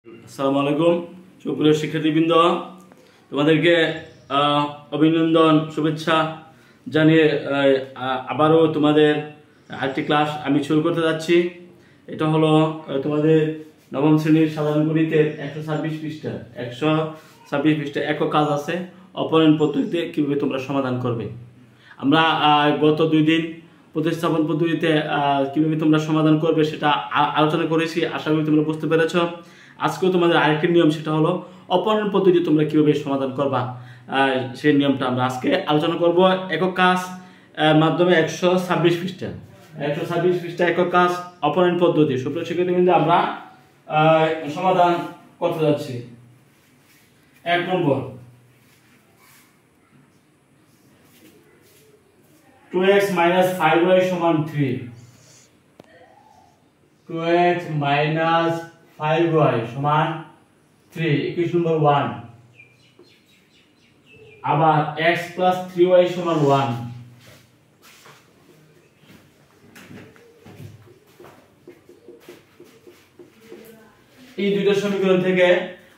আসসালামু আলাইকুম সুপ্রিয় শিক্ষার্থীবৃন্দ, তোমাদেরকে অভিনন্দন শুভেচ্ছা জানিয়ে আবারও তোমাদের আরেকটি ক্লাস আমি শুরু করতে যাচ্ছি। এটা হলো তোমাদের নবম শ্রেণীর সাধারণ গণিতের 126 পৃষ্ঠা একক কাজ আছে অপনয়ন পদ্ধতিতে কীভাবে তোমরা সমাধান করবে। আমরা গত 2 দিন প্রতিস্থাপন পদ্ধতিতে কীভাবে তোমরা সমাধান করবে সেটা আলোচনা করেছি। আশা করি তোমরা বুঝতে পেরেছ। আজকেও তোমাদের আরেকটি নিয়ম, সেটা হলো অপনয়ন পদ্ধতি তোমরা কীভাবে সমাধান করবা, সেই নিয়মটা আমরা আজকে আলোচনা করব। একক কাজ মাধ্যমে 126 পৃষ্ঠা একক কাজ অপনয়ন পদ্ধতি। সুপ্রিয় শিক্ষার্থীবৃন্দ, আমরা সমাধান করতে যাচ্ছি। 1 নম্বর, 2x - 5y = 3। 2x - 5y = 3 equation number 1। আবার x + 3y = 1। এই দুইটা সমীকরণ থেকে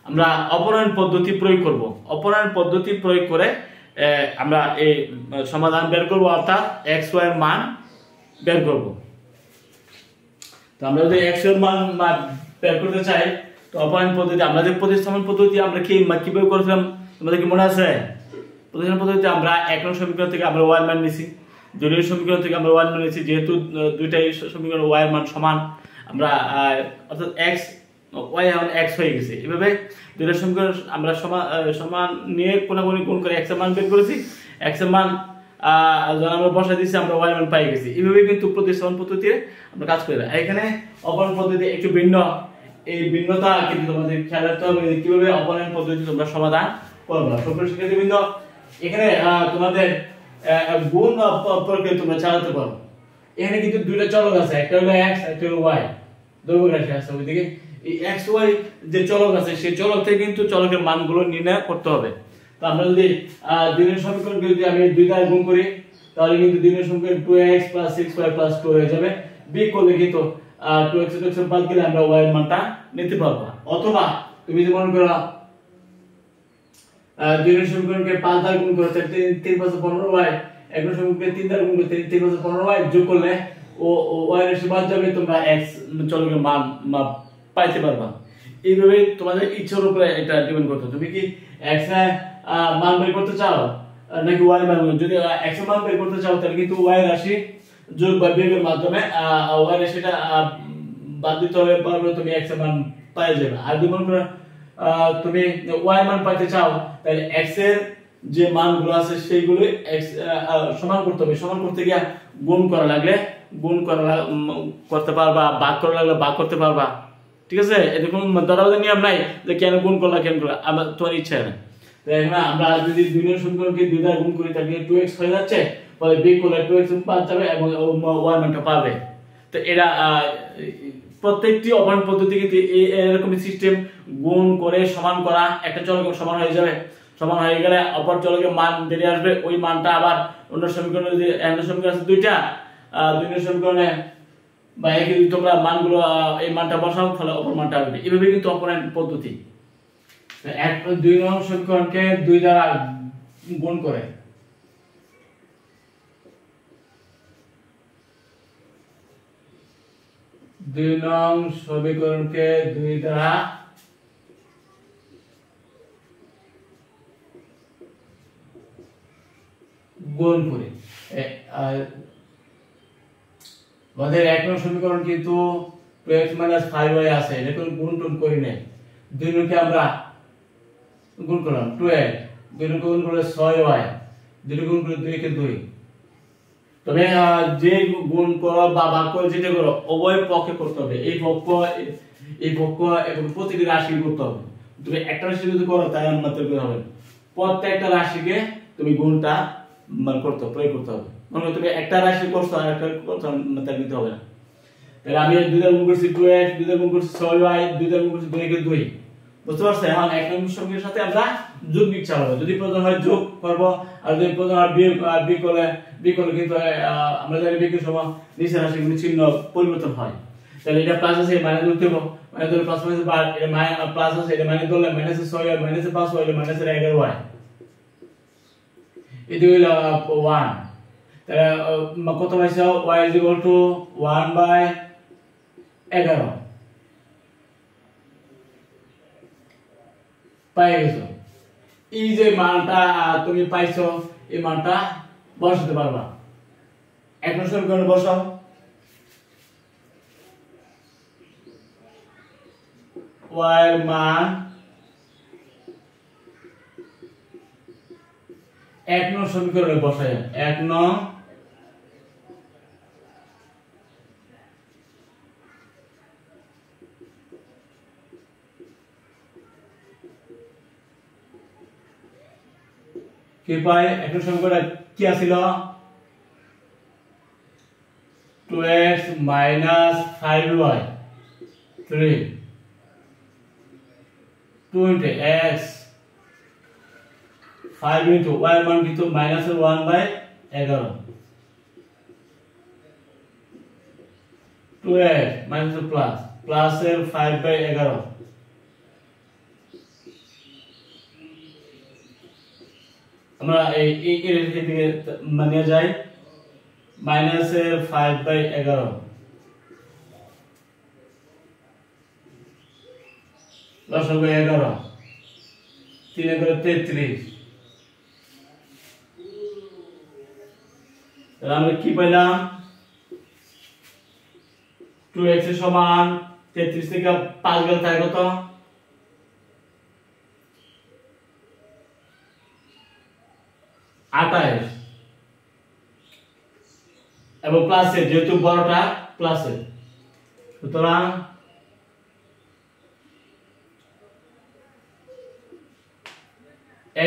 আমরা অপনয়ন পদ্ধতি প্রয়োগ করব। অপনয়ন পদ্ধতি প্রয়োগ করে আমরা এই সমাধান বের করব, অর্থাৎ x y এর মান বের করব। তো আমরা যদি x এর মান বের করতে চাই, তো অপনয়ন পদ্ধতি, আমরা যে প্রতিস্থাপন পদ্ধতি আমরা কিভাবে করেছিলাম তোমাদের কি মনে আছে? প্রতিস্থাপন পদ্ধতিতে আমরা 1 নং সমীকরণ থেকে আমরা y এর মান নিয়েছি, 2 নং সমীকরণ থেকে আমরা y এর মান নিয়েছি। যেহেতু দুইটাই সমীকরণ y এর মান সমান, আমরা অর্থাৎ x y এখন x হয়ে গেছে। এভাবে দুইটা সমীকরণ আমরা সমান নিয়ে কোণাকুণি গুণ করে x এর মান বের করেছি। x এর মান যখন আমরা বসাই দিয়েছি, আমরা y এর মান পাই গেছি। এইভাবে কিন্তু প্রতিস্থাপন পদ্ধতিতে আমরা কাজ করি। এখানে অপনয়ন পদ্ধতি একটু ভিন্ন। এই ভিন্নতা কিন্তু তোমাদের খেয়াল রাখতে হবে কিভাবে অপনয়ন পদ্ধতি তোমরা সমাধান করবে। সুপ্রিয় শিক্ষার্থীবৃন্দ, এখানে তোমাদের গুণ প্রক্রিয়া তোমরা চালাতে পারো। এখানে কিন্তু দুইটা চলক আছে, একটা হলো x, একটা হলো y। দৈর্ঘ্য রাশি আছে ওইদিকে। এই x y যে চলক আছে, সেই চলক থেকে কিন্তু চলকের মানগুলো নির্ণয় করতে হবে। তো আমরা যদি 2 নং সমীকরণকে যদি আমি 2 দ্বারা গুণ করি, তাহলে কিন্তু 2 নং সমীকরণ 2x + 6y + 2 হয়ে যাবে। বিয়োগ করলে কিন্তু 2x বাদ দিলে আমরা y এর মানটা নিতে পারবো। অথবা তুমি যদি মনে করো 2 নং সমীকরণকে 5 দ্বারা গুণ করো, 3 + 15y, 1 নং সমীকরণকে 3 দ্বারা গুণ করলে 3 + 15y যোগ করলে y এর বাদ যাবে, তোমরা x চলকের মান পাইতে পারবা। এইভাবে তোমাদের ইচ্ছার উপরে এটা ডিপেন্ড করতে। তুমি কি x এর মান বের করতে চাও নাকি y এর মান? যদি x এর মান বের করতে চাও, তাহলে কিন্তু y রাশি যোগ বা বিয়োগের মাধ্যমে y রাশিটা বাদ দিতে হবে, পারলে তুমি x এর মান পেয়ে যাবে। আর যদি মনে করো তুমি y এর মান পাইতে চাও, তাহলে x এর যে মানগুলো আছে সেইগুলো x সমান করতে হবে। সমান করতে গিয়ে গুণ করা লাগলে গুণ করতে পারবা, ভাগ করা লাগলে ভাগ করতে পারবা। ঠিক আছে? এরকম দরাবাদের নিয়ম নাই যে কেন গুণ করলা কেন করলা, তোমার ইচ্ছা না। এখানে আমরা যদি 2 নং সমীকরণকে 2 দ্বারা গুণ করি, তাহলে 2x হয়ে যাচ্ছে, পরে বিয়োগ করলে 2x বাদ যাবে এবং y মানটা পাবে। তো এরা প্রত্যেকটি অপনয়ন পদ্ধতি কিন্তু এরকম সিস্টেম, গুণ করে সমান করা। একটা চলক সমান হয়ে যাবে, সমান হয়ে গেলে অপর চলকের মান বেরিয়ে আসবে। ওই মানটা আবার অন্য সমীকরণে, যদি একটা সমীকরণ আছে দুইটা, 2 নং সমীকরণে বা একই তোমরা মানগুলো এই মানটা বসাও, ফলে অপর মানটা আসবে। এইভাবে কিন্তু অপনয়ন পদ্ধতি। 2 নং সমীকরণকে 2 দ্বারা গুণ করে, দুই নং সমীকরণকে 2 দ্বারা গুণ করে আমাদের 1 নং সমীকরণ কিন্তু 2x - 5y আছে, এটা কোনো গুণ টুন করি নাই। 2 নংকে আমরা গুণ করলাম 2x, 2 নংকে গুণ করলে 6y, 2 গুণ করলে 2 কে 2। তবে যে গুণ করো বা ভাগ করে যেটা করো, উভয় পক্ষে করতে হবে। এই পক্ষ এবং প্রতিটি রাশি করতে হবে। তুমি একটা রাশি যদি করো, তাই মাত্র করে হবে। প্রত্যেকটা রাশিকে তুমি গুণটা প্রয়োগ করতে হবে। মনে তুমি একটা রাশি করছো আর একটা করছো, মাত্রা নিতে হবে না। তাহলে আমি 2 দ্বারা গুণ করছি 2x, 2 দ্বারা গুণ করছি 6y, 2 দ্বারা গুণ করছি 2 কে 2। বুঝতে পারছো? এখন 1 নং সমীকরণের সাথে আমরা যোগ বিয়োগ চালাবো। যদি প্রয়োজন হয় যোগ করব, আর যদি প্রয়োজন হয় বিয়োগ করলে কিন্তু আমরা জানি বিয়োগের সময় নিচের রাশিগুলোর চিহ্ন পরিবর্তন হয়। তাহলে এটা প্লাস আছে মাইনাস করতে হবে, মানে ধরো প্লাস মাইনাস বার, এটা প্লাস আছে এটা মাইনাস করলে মাইনাস 6 আর মাইনাস 5 হইলে মাইনাস 11 হয়, এটা হইলো 1। তাহলে কত পাইছো y = 1/11 পাই গেছো। এই যে মানটা তুমি পাইছো এই মানটা বসাতে পারবা। এক নম্বর সমীকরণে বসাও, y এর মান 1 নং সমীকরণে বসাই। 1 নং কি পাই? 1 নং সমীকরণে কি আছিল? 2x - 5y 3 2 into x 5 into y মান কিন্তু minus 1/11 2x minus plus plus এর 5/11 আমরা এই এর দিকে মানে যাই মাইনাস এর 5/11 লসাগু 11 3 করে 33। তাহলে আমরা কি পেলাম? 2x এর সমান 33 থেকে 5 গেলে থাকে কত? 28 এবং প্লাসে যেহেতু বড়টা প্লাসে, সুতরাং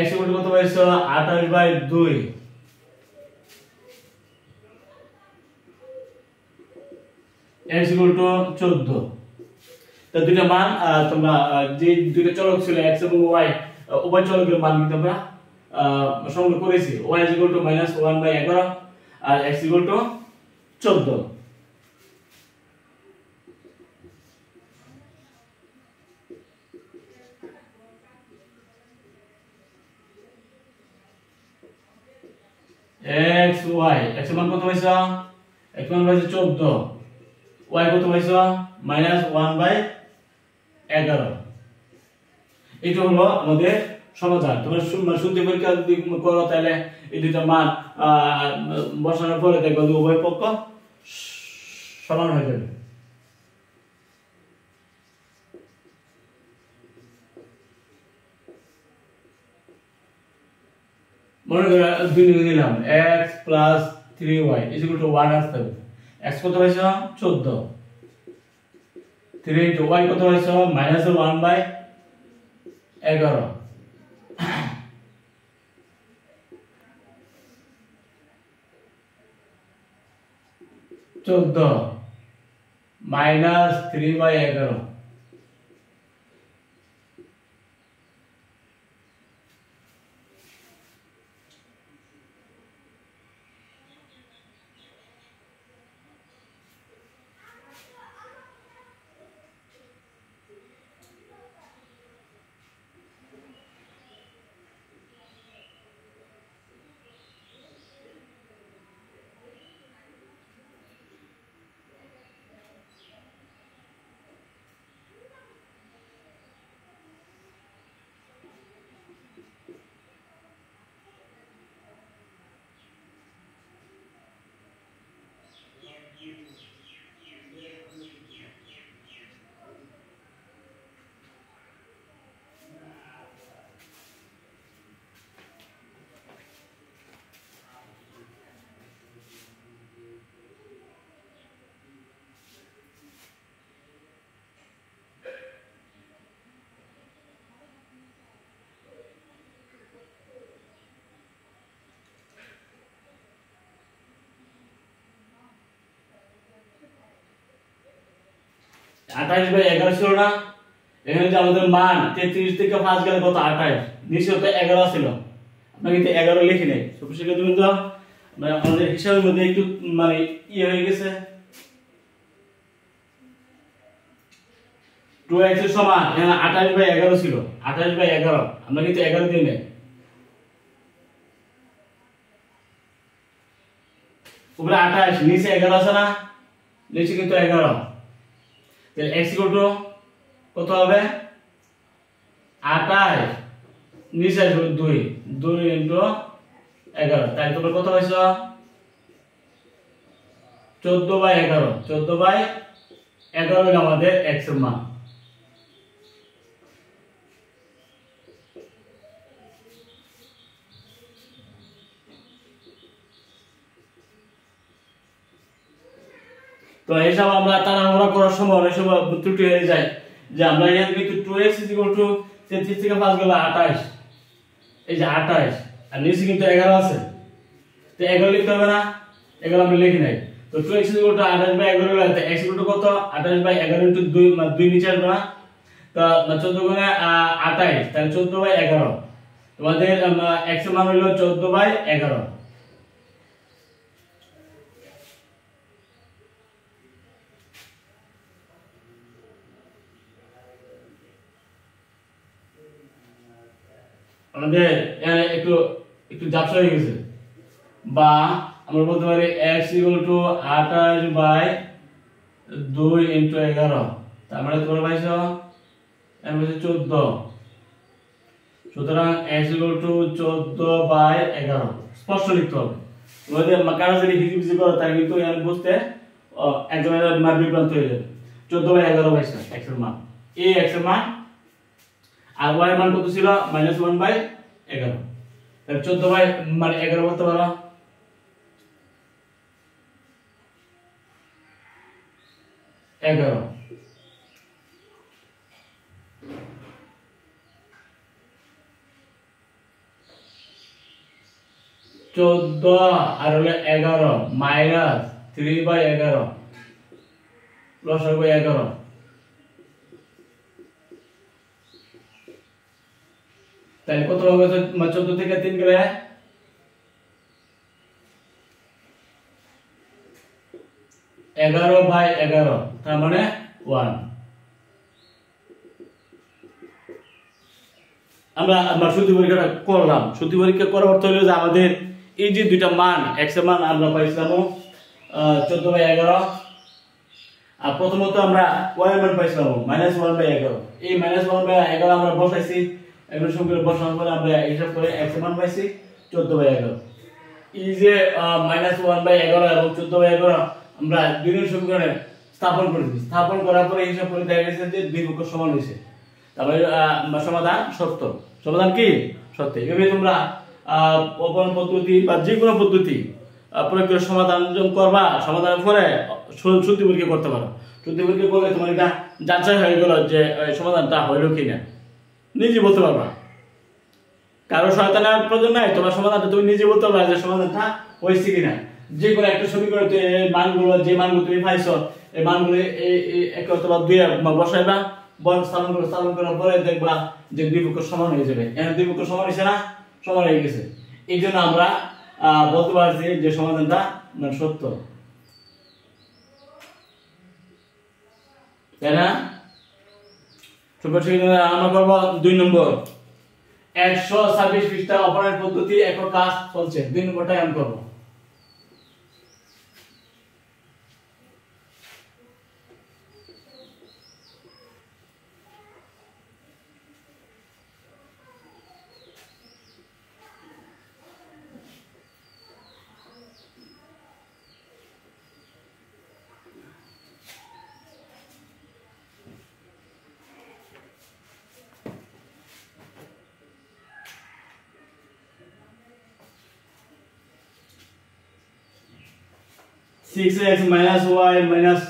x = কত পাইছো? 28/2 x = 14। তো দুইটা মান তোমরা যে দুইটা চলক ছিল x এবং y উভয় চলকের মান কিন্তু আমরা সংগ্রহ করেছি। y = -1/11 আর x = 14। x y x এর মান কত পাইছো? x মান পাইছো 14, y কত পাইছো? -1/11। এটা হলো আমাদের সমাধান। তোমরা শুনতে পরীক্ষা যদি করো তাহলে এই দুইটা মান বসানোর পরে দেখবে যে উভয় পক্ষ সমান হয়ে যাবে। মনে করো দুই নিলাম x + 3y = 1 আসতে হবে। x কত পাইছো? 14, 3 into y কত পাইছো? -1/11 14 -3/11। আঠাশ বাই 11 ছিল না, এখানে যে আমাদের মান 33 থেকে 5 গেলে কত 28, নিচে তো 11 ছিল, আমরা কিন্তু 11 লিখি নাই। সুপ্রিয় তুমি তো আমাদের হিসাবের মধ্যে একটু মানে ইয়ে হয়ে গেছে, 2x এর সমান এখানে 28/11 ছিল, 28/11 আমরা কিন্তু 11 দিই নাই, উপরে 28 নিচে 11 আছে না, নিচে কিন্তু 11, তাহলে x কত হবে 28 নিচে আসবে 2 2 11, তাই তোমরা কত পাইছো 14/11, 14/11 হলো আমাদের x এর মান। তো এইসব আমরা তাড়াহুড়া করার সময় অনেক সময় ত্রুটি হয়ে যায়, যে আমরা এখানে কিন্তু 2x 33 থেকে 5 গেল 28, এই যে 28 আর নিচে কিন্তু 11 আছে, তো 11 লিখতে হবে না, 11 আমরা লিখি নাই, তো 2x 28/11 হলো, তো x কত 28/11 * 2 মানে 2 নিচে আসবে না, তো 14 গুণে 28 তাহলে 14/11, তোমাদের x এর মান হলো 14/11। আমাদের একটু একটু ঝাপসা হয়ে গেছে, বা আমরা বলতে পারি x = 28/2 * 11, তার মানে তোমরা পাইছো এর মধ্যে 14, সুতরাং x = 14/11 স্পষ্ট লিখতে হবে। তোমাদের কারো যদি হিজিবিজি করো তাই কিন্তু এর বুঝতে একজনের মান বিভ্রান্ত হয়ে যাবে। 14/11 পাইছো x এর মান, এই x এর মান, আর y এর মান কত ছিল -1/11, তাহলে 14/11 বলতে পারো। -14 আর হলো 11 -3/11 লসাগু 11, তাহলে কত হবে 14 থেকে 3 গেলে 11/11, তার মানে 1। আমরা সূত্র পরীক্ষাটা করলাম, সূত্র পরীক্ষা করার অর্থ হলো যে আমাদের এই যে দুইটা মান x এর মান আমরা পাইছিলাম 14/11, আর প্রথমত আমরা y এর মান পাইছিলাম -1/11, এই -1/11 আমরা বসাইছি, এগুলো সব করে বসানোর পরে আমরা হিসাব করে x এর মান পাইছি 14/11। এই যে -1/11 এবং 14/11 আমরা দুইয়ের সমীকরণে স্থাপন করেছি, স্থাপন করার পরে হিসাব করে দেখা গেছে যে দুই পক্ষ সমান হয়েছে, তারপরে সমাধান সত্য। সমাধান কি সত্য। এভাবে তোমরা অপর পদ্ধতি বা যে কোনো পদ্ধতি প্রয়োগ করে সমাধান করবা, সমাধানের পরে সত্যি পরীক্ষা করতে পারো। সত্যি পরীক্ষা করলে তোমার এটা যাচাই হয়ে গেল যে সমাধানটা হইল কিনা, নিজে বলতে পারবা, কারো সহায়তা নেওয়ার প্রয়োজন নাই, তোমার সমাধানটা তুমি নিজে বলতে পারবা যে সমাধানটা হয়েছে কিনা। যে কোনো একটা সমীকরণে এই মানগুলো, যে মানগুলো তুমি পাইছো এই মানগুলো এক অথবা দুই বসাইবা, স্থাপন করার পরে দেখবা যে দুই পক্ষ সমান হয়ে যাবে। এখানে দুই পক্ষ সমান হয়েছে না, সমান হয়ে গেছে, এই জন্য আমরা বলতে পারছি যে সমাধানটা মানে সত্য, তাই না? আমরা করবো 2 নম্বর 126 পৃষ্ঠা অপরায়ণ পদ্ধতি একক কাজ চলছে, 2 নম্বরটাই আমি করবো। Six x minus y minus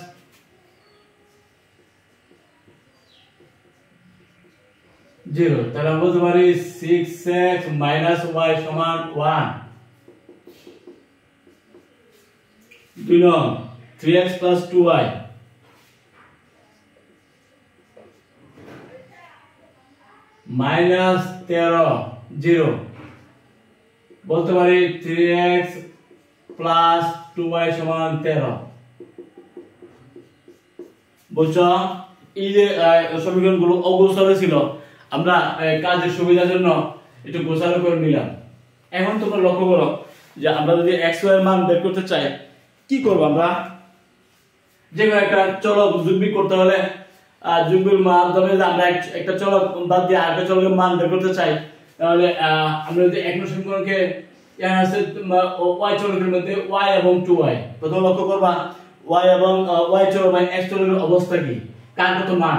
0, তাহলে আমরা বলতে পারি 6x minus y সমান 1। 2 নং 3x plus 2y minus 13 0, বলতে পারি 3x plus 2y সমান 13। বুঝছো? এই যে সমীকরণগুলো অগোছালো ছিল, আমরা কাজের সুবিধার জন্য একটু গোছালো করে নিলাম। এখন তোমরা লক্ষ্য করো যে আমরা যদি x y এর মান বের করতে চাই কি করব? আমরা যে কোনো একটা চলক যোগবিয়োগ করতে হলে যোগবিয়োগের মাধ্যমে যদি আমরা একটা চলক বাদ দিয়ে আরেকটা চলকের মান বের করতে চাই, তাহলে আমরা যদি এক নং সমীকরণকে আছে y চলকের মধ্যে y এবং 2y, প্রথম লক্ষ্য করবা y এবং y চলক মানে x চলকের অবস্থা কি, কার কত মান।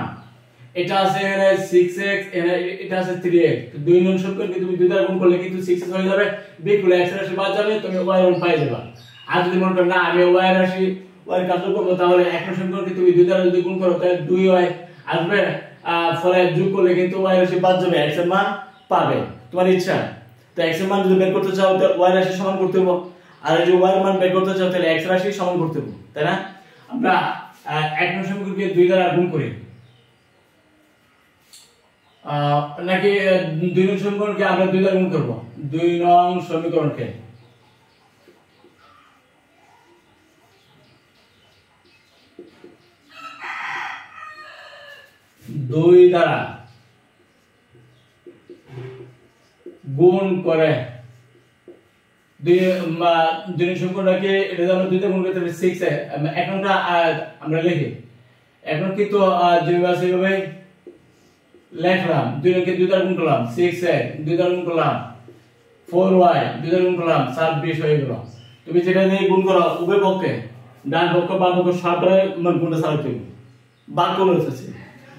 এটা আছে এখানে 6x, এটা আছে 3x, দুই নং সমীকরণকে তুমি দুই দ্বারা গুণ করলে কিন্তু 6x হয়ে যাবে, বিয়োগ করলে x এর রাশি বাদ যাবে, তুমি y এর মান পাই যাবে। আর যদি মনে করো না আমি y এর রাশি y এর কাজ করব, তাহলে এক নং সমীকরণকে তুমি দুই দ্বারা যদি গুণ করো তাহলে 2y আসবে, ফলে যোগ করলে কিন্তু y এর রাশি বাদ যাবে, x এর মান পাবে। তোমার ইচ্ছা, তো x এর মান যদি বের করতে চাও তাহলে y এর রাশি সমান করতে হবে, আর যদি y এর মান বের করতে চাও তাহলে x এর রাশি সমান করতে হবে, তাই না? আমরা এক নং সমীকরণকে দুই দ্বারা গুণ করি, নাকি দুই নং সমীকরণকে আমরা দুই দ্বারা গুণ করব? দুই নং সমীকরণকে দুই দ্বারা গুণ করে দুই নং সমীকরণটাকে এটা আমরা দুই দ্বারা গুণ করতে 6 এ এখনটা আমরা লিখি, এখন কিন্তু যেভাবে আছে সেভাবে লিখলাম, দুই নংকে দুই দ্বারা গুণ করলাম, 6 এ দুই দ্বারা গুণ করলাম, 4y দুই দ্বারা গুণ করলাম, 26 হয়ে গেল। তুমি যেটা দিয়ে গুণ করো উভয় পক্ষে ডান পক্ষ বাম পক্ষ সবটারে গুণটা চালাতে হবে, বাদ করে এসেছে,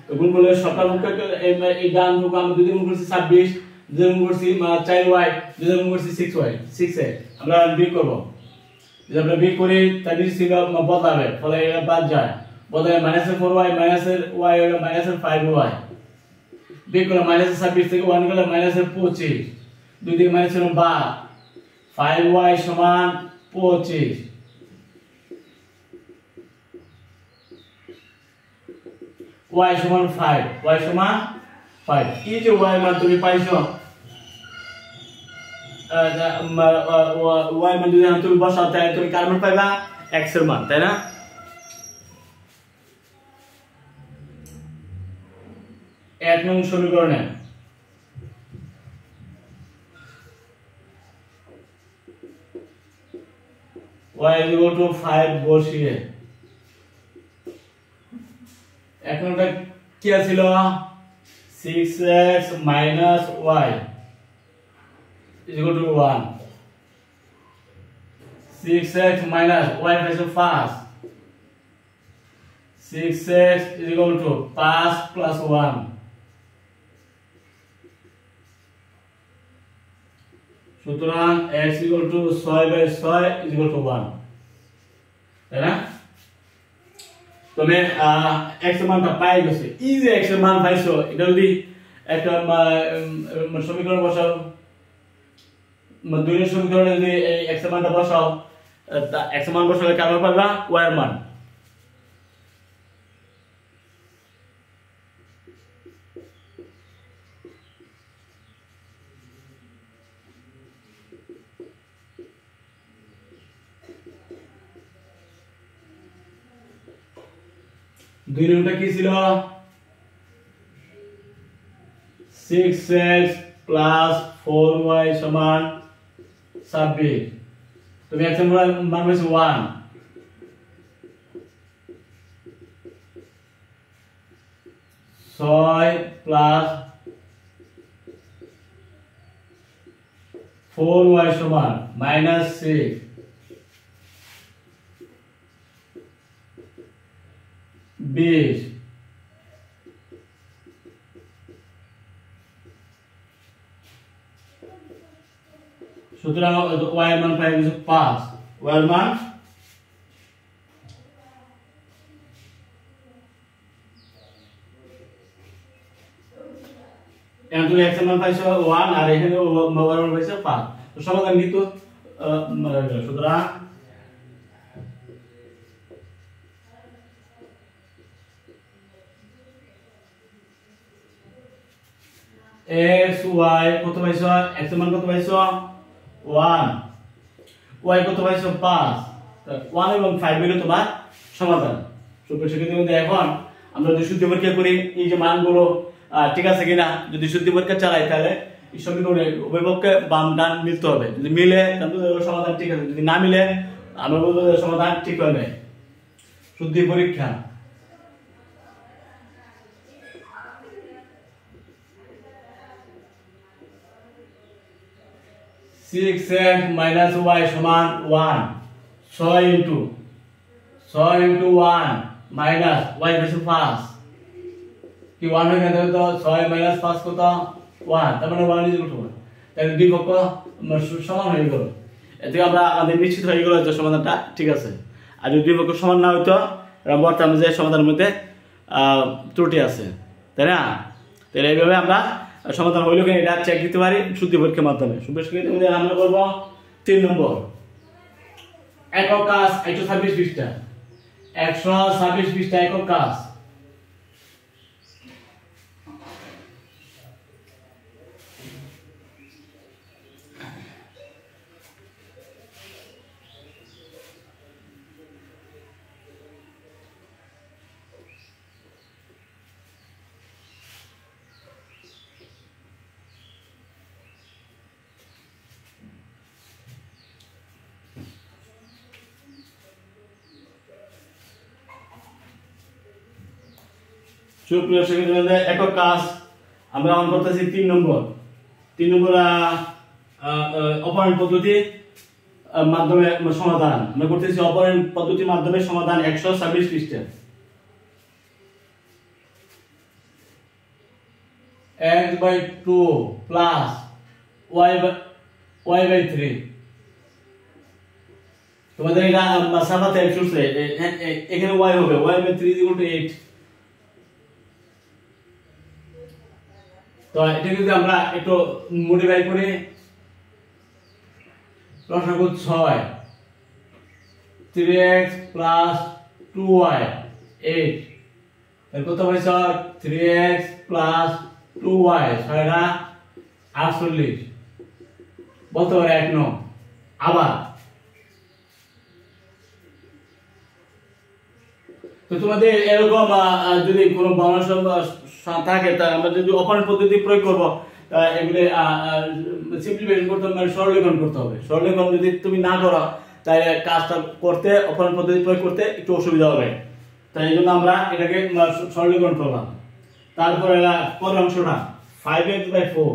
তো গুণ করলে সবটা পক্ষে এই ডান পক্ষ আমরা দুই দ্বারা গুণ করছি 26, দুই দ্বারা গুণ করছি 4y, দুই দ্বারা গুণ করছি 6y, 6 এ আমরা বিয়োগ করব, যদি আমরা বিয়োগ করি তাহলে ছিল বদলাবে, ফলে এটা বাদ যায়, বদলায় -4y y হলো -5y, বিয়োগ করলে -26 থেকে 1 গেলে -25, দুই দিকে মাইনাস হলো 12, 5y সমান 25, y সমান 5, y সমান 5। এই যে y মান তুমি পাইছো, y মান যদি তুমি বসাও তাহলে তুমি কার মান পাইবা? x এর মান, তাই না? এক নং সমীকরণে y = 5 বসিয়ে এখন এটা কি ছিল? 6x - y = 1, 6x - y পাইছো 5, 6x = 5 + 1, সুতরাং x = 6/6 = 1, তাই না? তুমি x এর মানটা পাই গেছে। এই যে x এর মান পাইছো, এটা যদি একটা সমীকরণ বসাও, দুই নং সমীকরণে যদি এই x এর মানটা বসাও, x এর মান বসালে কার মান পাবা? y এর মান। দুই নংটা কি ছিল? 6x + 4y = 26, তুমি x এর মান পাইছো 1, 6 + 4y = -6, -20, সুতরাং y এর মান পাই গেছে 5, y এর মান এখন তুমি x এর মান পাইছো 1 আর এখানে y এর মান পাইছো 5, তো সমাধান কিন্তু সুতরাং x y কত পাইছো? x এর মান কত পাইছো? 1, y কত পাইছো? 5, 1 এবং 5 হলো তোমার সমাধান। সুপ্রিয় শিক্ষার্থী, এখন আমরা যদি শুদ্ধি পরীক্ষা করি এই যে মানগুলো ঠিক আছে কিনা, যদি শুদ্ধি পরীক্ষা চালাই তাহলে এই সমীকরণে উভয় পক্ষে বাম ডান মিলতে হবে। যদি মিলে তাহলে সমাধান ঠিক আছে, যদি না মিলে আমরা বলবো সমাধান ঠিক হবে। শুদ্ধি পরীক্ষা সিক্স এক্স মাইনাস ওয়াই সমান 1, 6 ইন্টু 1 মাইনাস ওয়াই বেশি 5 কি 1 হয়ে গেল, তো 6 মাইনাস 5 কত 1, তার মানে 1 ইজ ইকুয়াল টু 1। তাহলে দুই পক্ষ সমান হয়ে গেল, এতে আমরা আমাদের নিশ্চিত হয়ে গেল যে সমাধানটা ঠিক আছে। আর যদি দুই পক্ষ সমান না হইতো বর্তমানে যে সমাধানের মধ্যে ত্রুটি আছে, তাই না? তাহলে এইভাবে আমরা সমাধান হইল কিনা এটা চেক দিতে পারি শুদ্ধি পরীক্ষার মাধ্যমে। আমরা করবো 3 নম্বর একক কাজ 126 পৃষ্ঠা, 126 পৃষ্ঠা একক কাজ। সুপ্রিয় শিক্ষার্থীবৃন্দ, একক কাজ আমরা অন করতেছি 3 নম্বর অপারেন্ট পদ্ধতি মাধ্যমে সমাধান আমরা করতেছি। অপারেন্ট পদ্ধতির মাধ্যমে সমাধান 126 পৃষ্ঠা। x/2 প্লাস y/3 তোমাদের এটা মাসাফাতে x উঠছে, এখানে y হবে y/3 8। তো এটা যদি আমরা একটু মডিফাই করি, লসাগু 6 3x প্লাস 2y 8, এর কত হইছে 3x প্লাস 2y 48 বলতে পারে 1 9। আবার তো তোমাদের এরকম যদি কোনো বর্ণ থাকে তা আমরা যদি অপারেন্ট পদ্ধতি প্রয়োগ করব, এগুলি সিম্পলিফিকেশন করতে হবে, সরলীকরণ করতে হবে। সরলীকরণ যদি তুমি না করো তাহলে কাজটা করতে অপারেন্ট পদ্ধতি প্রয়োগ করতে একটু অসুবিধা হবে। তাই এই জন্য আমরা এটাকে সরলীকরণ করলাম। তারপরে পরের অংশটা 5x/4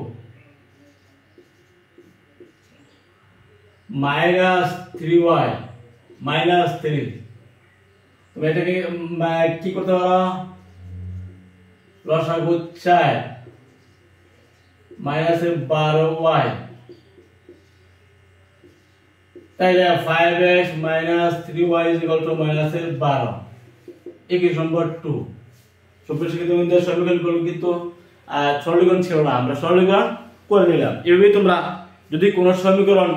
মাইনাস 3y মাইনাস 3, তুমি এটাকে কি করতে পারো, লসাগু 4 মাইনাস 12y, তাইলে 5x minus 3y is equal to minus 12, equation number 2। সুপ্রিয় শিক্ষার্থীবৃন্দ, সরলীকরণ করলে কিন্তু সরলীকরণ ছিল না, আমরা সরলীকরণ করে নিলাম। এভাবেই তোমরা যদি কোনো সমীকরণ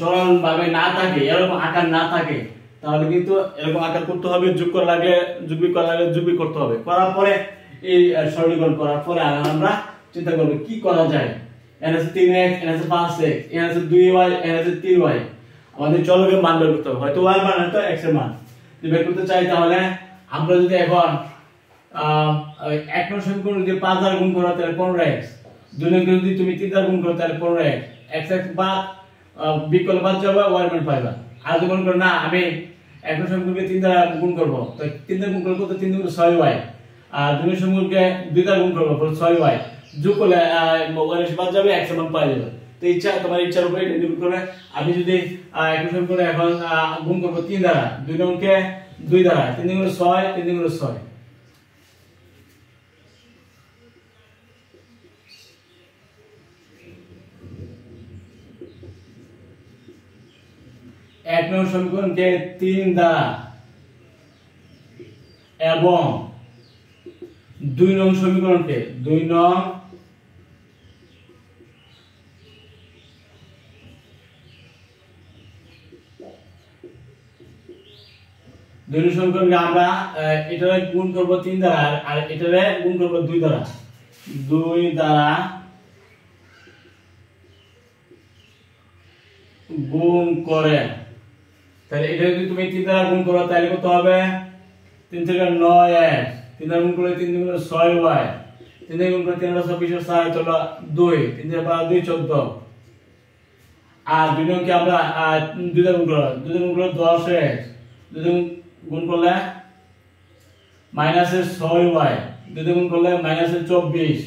সরল ভাবে না থাকে, এরকম আকার না থাকে, তাহলে কিন্তু এরকম আকার করতে হবে, যোগ করা লাগলে যোগ করতে হবে। করার পরে এই সরলীকরণ করার পরে আমরা চিন্তা করব কি করা যায়। n আছে 3x, n আছে 5x, n আছে 2y, n আছে 3y, আমাদের চলকের মান বের করতে হবে। হয়তো y মান হয়তো x এর মান যদি বের করতে চাই, তাহলে আমরা যদি এখন 1 নং সমীকরণ যদি 5 দ্বারা গুণ করো তাহলে 15x, 2 নং যদি তুমি 3 দ্বারা গুণ করো তাহলে 15x, x বা বিকল্প বাদ যাবে, y মান পাইবা। আর যদি মনে করো না আমি 1 নং সমীকরণকে 3 দ্বারা গুণ করব, তো 3 দ্বারা গুণ করলে কত, 3 × 6y, আর 2 নং সমীকরণকে 2 দ্বারা গুণ করব, তাহলে 6y, যোগ করলে y বাদ যাবে, x এর মান পাওয়া যাবে। তো ইচ্ছা, তোমার ইচ্ছার উপরে নির্ভর করে। আমি যদি 1 নং সমীকরণে এখন গুণ করব 3 দ্বারা, 2 নংকে 2 দ্বারা, 3 × 6, 3 × 6, এক নং সমীকরণকে 3 দ্বারা এবং 2 নং সমীকরণকে 2 নং সমীকরণকে আমরা এটারে গুণ করব 3 দ্বারা, আর এটারে গুণ করব 2 দ্বারা, 2 দ্বারা গুণ করে, তাহলে এটা যদি তুমি 3 দ্বারা গুণ করো তাহলে কত হবে, 3 থেকে 9x, 3 দ্বারা গুণ করলে 3 গুণ 6y, 3 দ্বারা গুণ করলে 3 24 আর 6 হলো 2, 3 দ্বারা 2 14, আর 2 নংকে আমরা 2 দ্বারা গুণ করব, 2 দ্বারা গুণ করলে 10x, 2 দ্বারা গুণ করলে -6y, 2 দ্বারা গুণ করলে -24।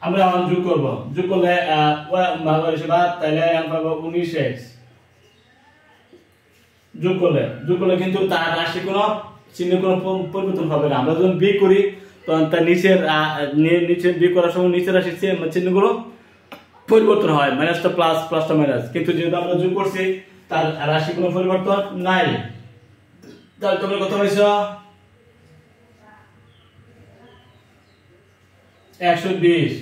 আমরা এখন যোগ করব, যোগ করলে ভাগ হিসেবে তাহলে আমরা পাবো 19x। যোগ করলে কিন্তু তার রাশি কোনো চিহ্ন কোনো পরিবর্তন হবে না। আমরা যখন বিয়োগ করি তখন তার নিচে বিয়োগ করার সময় নিচের রাশির চিহ্নগুলো পরিবর্তন হয়, মাইনাসটা প্লাস, প্লাসটা মাইনাস, কিন্তু যেহেতু আমরা যোগ করছি তার রাশি কোনো পরিবর্তন নাই। তাহলে তোমরা কত পাইছো? 120।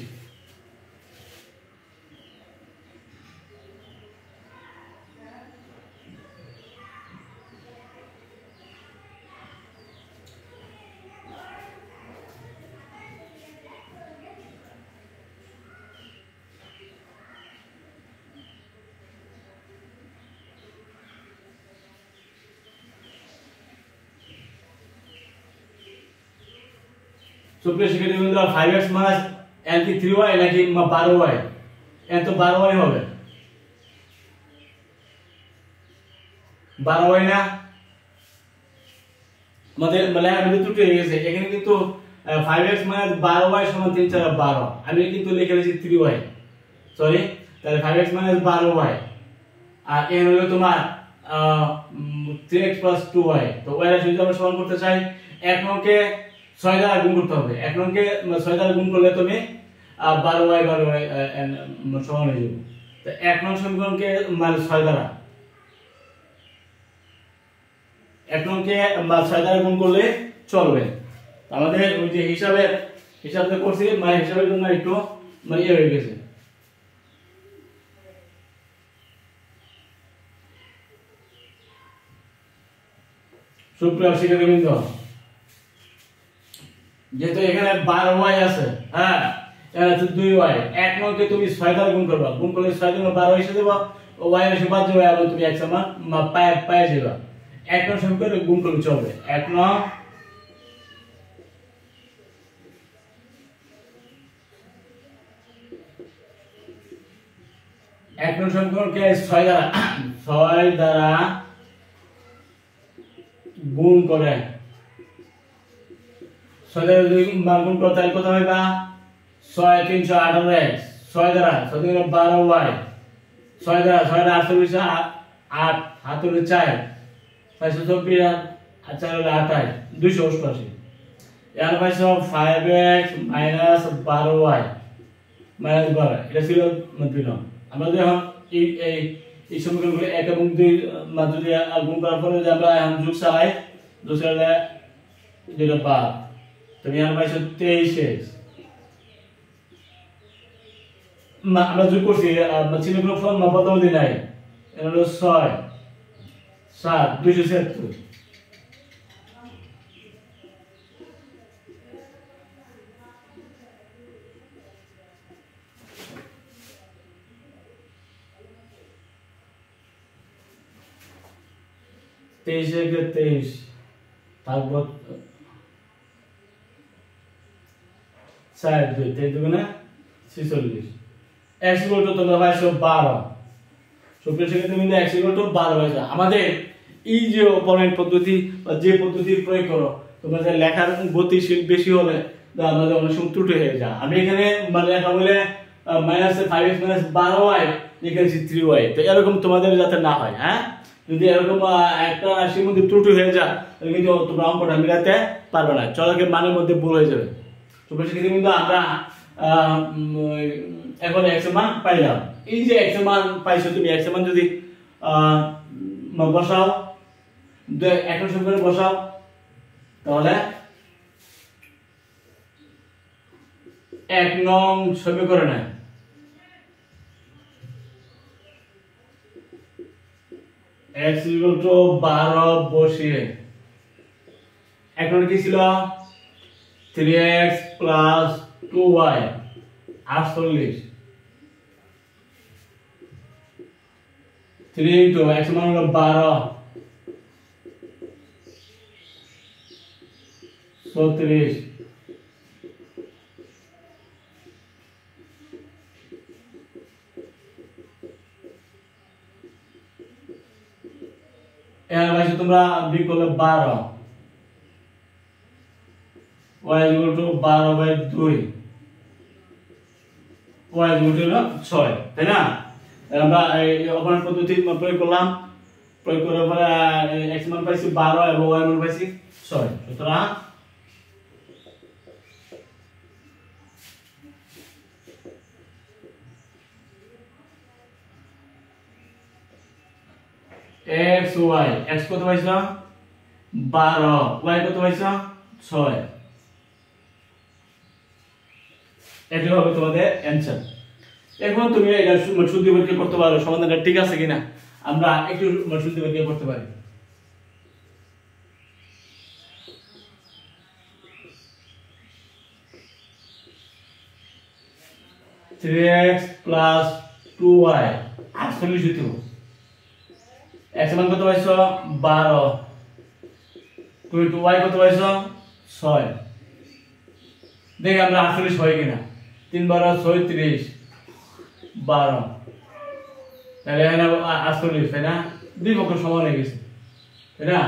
সুপ্রিয় শিক্ষার্থীবৃন্দ, 5x মাইনাস n কি 3y নাকি 12y? n তো 12y হবে, 12y না? আমাদের লেখার মধ্যে ত্রুটি হয়ে গেছে। এখানে কিন্তু 5x মাইনাস 12y সমান 3 4 12, আমি কিন্তু লিখে রেখেছি 3y, সরি। তাহলে 5x মাইনাস 12y আর n হলো তোমার 3x প্লাস 2y। তো y রাশি যদি আমরা সমান করতে চাই, এক নংকে 6 দ্বারা গুণ করতে হবে। এক নংকে 6 দ্বারা গুণ করলে তুমি 12y সমান হয়ে যাবে। তো এক নং সমীকরণকে 6 দ্বারা, এক নংকে 6 দ্বারা গুণ করলে চলবে। আমাদের ওই যে হিসাবটা করছি, হিসাবের জন্য একটু ইয়ে হয়ে গেছে। সুপ্রিয় শিক্ষার্থীবৃন্দ, যেহেতু এখানে 12y আছে, হ্যাঁ, এখানে আছে 2y, এক নংকে তুমি 6 দ্বারা গুণ করবা, গুণ করলে 6 দ্বারা 12 এসে যাবে, ও y এর সমান যাবে, এবং তুমি x সমান পায় যাবে। এক নং সমীকরণে গুণ করলে চলবে। এক নং সমীকরণকে 6 দ্বারা গুণ করে, 6 দ্বারা যদি গুণ করতে হয় কত হবে? 6 318x, 6 দ্বারা 12y, 6 দ্বারা 48, 8 হাত হলো 4, 524 আর 4 হলো 28, 288। এর পাইছো 5x মাইনাস 12y মাইনাস 12, এটা ছিল 2 নং। আমরা যখন এই সমীকরণগুলো 1 এবং 2 যদি গুণ করার পরে যদি আমরা এখন যোগ চালাই, যোগ চালালে যেটা বাদ, তুমি এর পাইছো 23x। আমরা যোগ করছি, চিহ্নগুলো ফর্ম বদলাতে নাই, এটা হলো 6 7 276। তেইশ 23 ভাগবত 4 2 23 দুগুণে 46। x ইকুয়াল টু তোমরা পাইছো 12। সুপ্রিয় শিক্ষার্থীবৃন্দ, x ইকুয়াল টু 12 হয়েছে। আমাদের এই যে অপরেন্ট পদ্ধতি বা যে পদ্ধতি প্রয়োগ করো, তোমাদের লেখার গতিশীল বেশি হলে আমাদের অনেক সময় ত্রুটি হয়ে যায়। আমি এখানে লেখা বলে -5x মাইনাস 12y লিখেছি 3y। তো এরকম তোমাদের যাতে না হয়, হ্যাঁ, যদি এরকম একটা রাশির মধ্যে ত্রুটি হয়ে যায় তাহলে কিন্তু তোমরা অঙ্কটা মিলাতে পারবে না, চলকের মানের মধ্যে ভুল হয়ে যাবে। তো সেক্ষেত্রে কিন্তু আমরা এখন x এর মান পাইলাম। এই যে x এর মান পাইছো, তুমি x এর মান যদি বসাও, এখন সমীকরণে বসাও, তাহলে 1 নং সমীকরণে x equal to 12 বসিয়ে, এখন কি ছিল 3x plus 2y 48, 3 into x মান হলো 12, 36 এর পাশে তোমরা বিয়োগ করলে 12 y equal to 12/2 y equal to 6 তাই না আমরা এই অপরণ পদ্ধতি প্রয়োগ করলাম প্রয়োগ করার পরে x মান পাইছি 12 এবং y মান পাইছি 6 সুতরাং x y x কত পাইছো 12 y কত পাইছো 6 এটা হবে তোমাদের অ্যানসার এখন তুমি এটা শুদ্ধি পরীক্ষা করতে পারো সমাধানটা ঠিক আছে কিনা আমরা একটু শুদ্ধি পরীক্ষা করতে পারি 3x plus 2y 48 হইতো x মান কত পাইছো 12 2y কত পাইছো 6 দেখি আমরা 48 হয় কিনা 3 12 36 12 তাহলে এখানে 48 তাই না দুই পক্ষ সমান হয়ে গেছে তাই না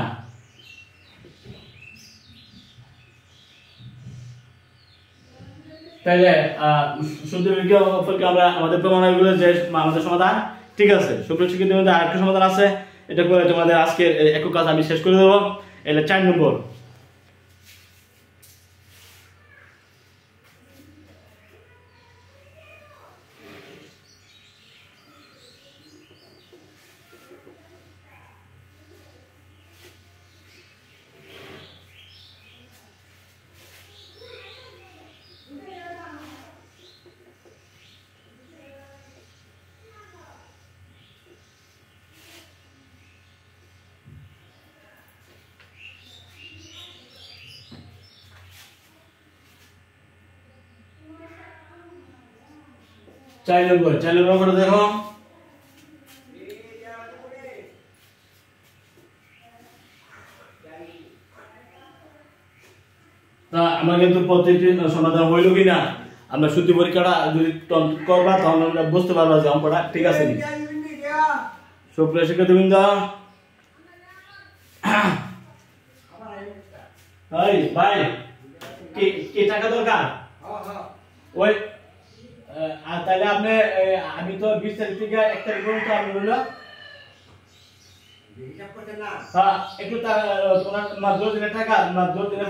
তাহলে শুদ্ধ বিজ্ঞাপনকে আমরা আমাদের প্রমাণগুলো যে আমাদের সমাধান ঠিক আছে সুপ্রিয় শিক্ষার্থীদের মধ্যে আরেকটা সমাধান আছে এটা করে তোমাদের আজকের একক কাজ আমি শেষ করে দেব এটা 4 নম্বর চার নম্বর করে দেখো তা আমরা কিন্তু প্রত্যেকটি সমাধান হইল কিনা আমরা শুদ্ধি পরীক্ষাটা যদি করবা তখন আমরা বুঝতে পারবা যে অঙ্কটা ঠিক আছে কি সুপ্রিয় শিক্ষার্থীবৃন্দ ভাই কি টাকা দরকার ওই তাহলে আপনি আমি তো 20 তারিখ থেকে 1 তারিখ পর্যন্ত আমি বললো হিসাব করতে না হ্যাঁ একটু তোমার মাত্র দিনের টাকা মাত্র দিনের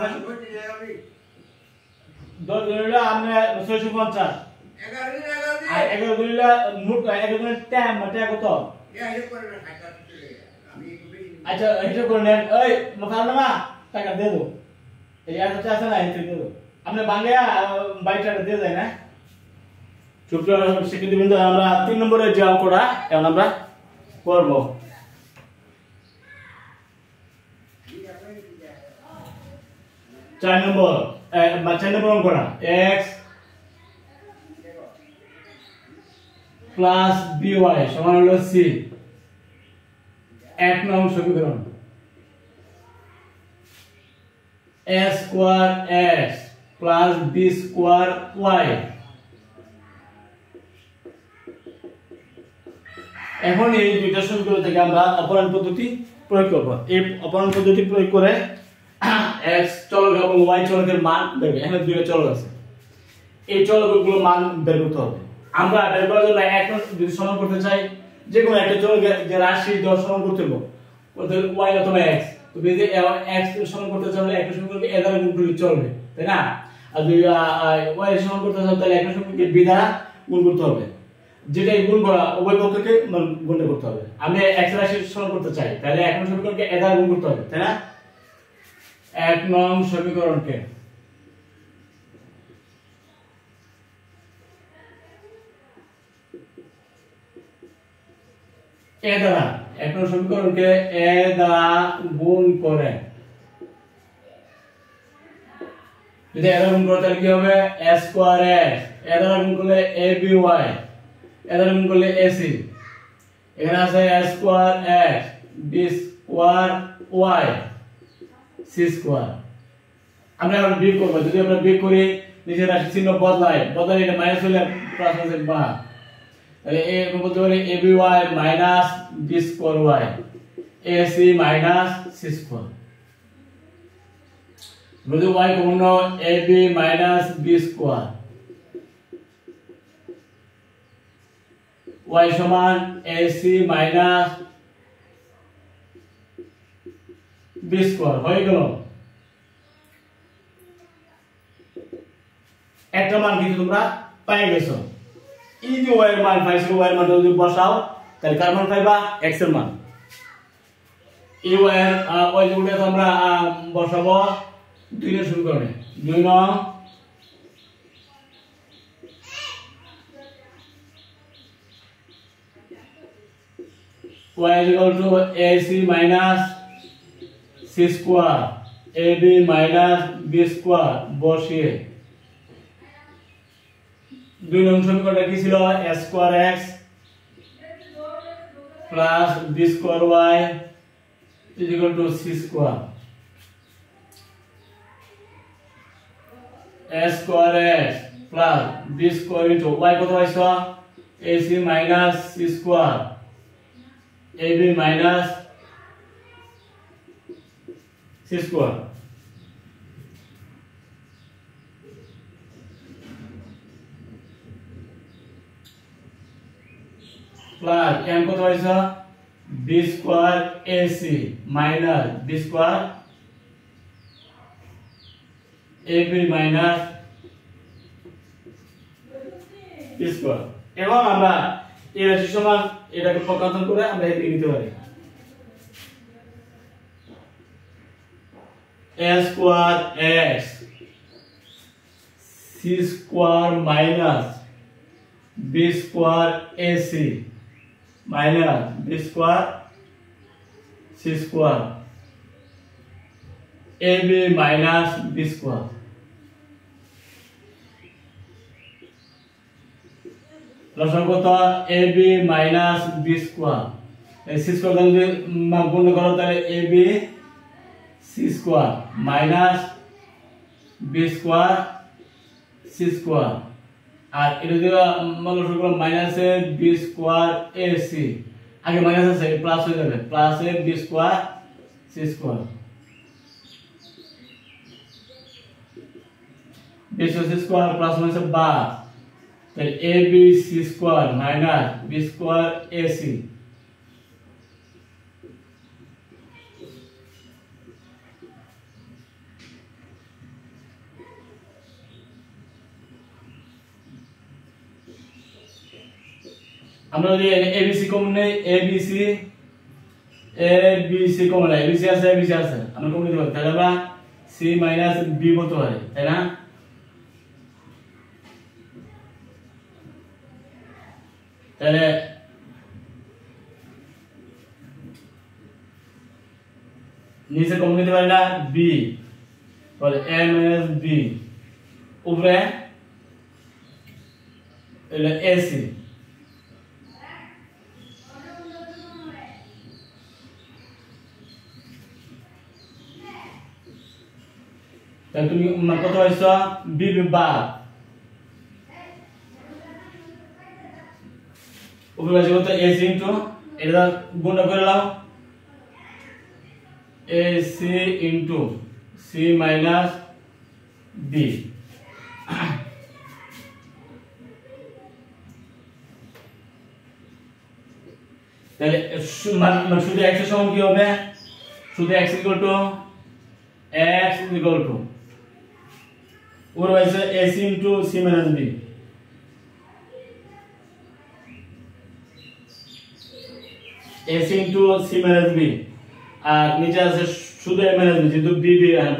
10 দিনের আপনি 650 11 দিনের মোট 11 দিনের টাইম টাকা কত হিসাব করে না আচ্ছা হিসাব করে নেন ওই মাফানা মা টাকা দিয়ে দাও এই আছে আছে না হিসাব দিয়ে দাও আপনি বাংলা বাইকটা দিয়ে যায় না সুপ্রিয় শিক্ষার্থীবৃন্দ আমরা 3 নম্বরে যে অঙ্কটা এখন আমরা করব 4 নম্বর অঙ্কটা x প্লাস by সমান হলো c 1 নং সমীকরণ a square x plus b square y এখন এই দুইটা সমীকরণ থেকে আমরা অপরণ পদ্ধতি প্রয়োগ করব এই অপরণ পদ্ধতি প্রয়োগ করে x চলক এবং y চলকের মান বের করব এখানে দুইটা চলক আছে এই চলকগুলোর মান বের করতে হবে আমরা বের করার জন্য এখন যদি সমান করতে চাই যে কোনো একটা চলকের যে রাশি দেওয়া সমান করতে হবে অর্থাৎ y অথবা x তো যদি x সমান করতে চাই তাহলে একটা সমীকরণকে a দ্বারা গুণ করলে চলবে তাই না আর যদি y সমান করতে চাই তাহলে একটা সমীকরণকে b দ্বারা গুণ করতে হবে যেটা গুণ করা উভয় পক্ষকে গুণ করতে হবে আমি x রাশি সমান করতে চাই তাহলে এক নং সমীকরণকে a দ্বারা গুণ করতে হবে তাই না এক নং সমীকরণকে a দ্বারা এক নং সমীকরণকে a দ্বারা গুণ করে যদি a দ্বারা গুণ করে তাহলে কি হবে a স্কয়ার x a দ্বারা গুণ করলে aby a দ্বারা গুণ করলে ac এখানে আছে a square x b square y c square আমরা এখন বিয়োগ করব যদি আমরা বিয়োগ করি নিচে রাশি চিহ্ন বদলায় এটা মাইনাস হলে প্লাস হয়ে যাবে বা তাহলে এরকম বলতে পারি ab y minus b square y ac minus c square যদি y common ab minus b square y সমান ac মাইনাস b স্কয়ার হয়ে গেল একটা মান কিন্তু তোমরা পেয়ে গেছো এই যে y এর মান পাইছো y এর মান যদি বসাও তাহলে কার মান পাইবা x এর মান এই y এর y যেটা আমরা বসাবো 2 এর সমীকরণে 2 নং y ac minus c square ab minus b square বসিয়ে 2 নং সমীকরণটা কি ছিল a square x plus b square y is equal to c square a square x plus b square into y কত পাইছো ac minus c square ab minus c square plus m কত পাইছো b square ac minus b square ab minus b square এবং আমরা এই রাশি সমান এটাকে প্রকাশন করে আমরা এদিকে নিতে পারি a square x c square minus b square ac minus b square c square ab minus b square লসাগু কত ab minus b square এই c square যদি গুণ করো তাহলে ab c square minus b square c square আর এটা যদি লসাগু করো মাইনাস এ b square ac আগে মাইনাস আছে প্লাস হয়ে যাবে প্লাস এ b square c square b square c square plus minus বা তাহলে ab c square minus b square ac আমরা যদি abc কমন নেই abc কমন নেই abc আছে আমরা কমন নিতে পারি তাহলে আমরা c minus b বলতে পারি তাই না তাহলে নিচে কমন নিতে পারি না b তাহলে a minus b উপরে তাহলে ac তাহলে তুমি কত পাইছো b বা উপরে আছে কত ac ইনটু এটা গুণ করে নাও ac into c minus b তাহলে শুধু x এর সমান কি হবে শুধু x ইকুয়াল টু উপরে আছে ac into c minus b ac into c minus b আর নিচে আছে শুধু a minus b যেহেতু b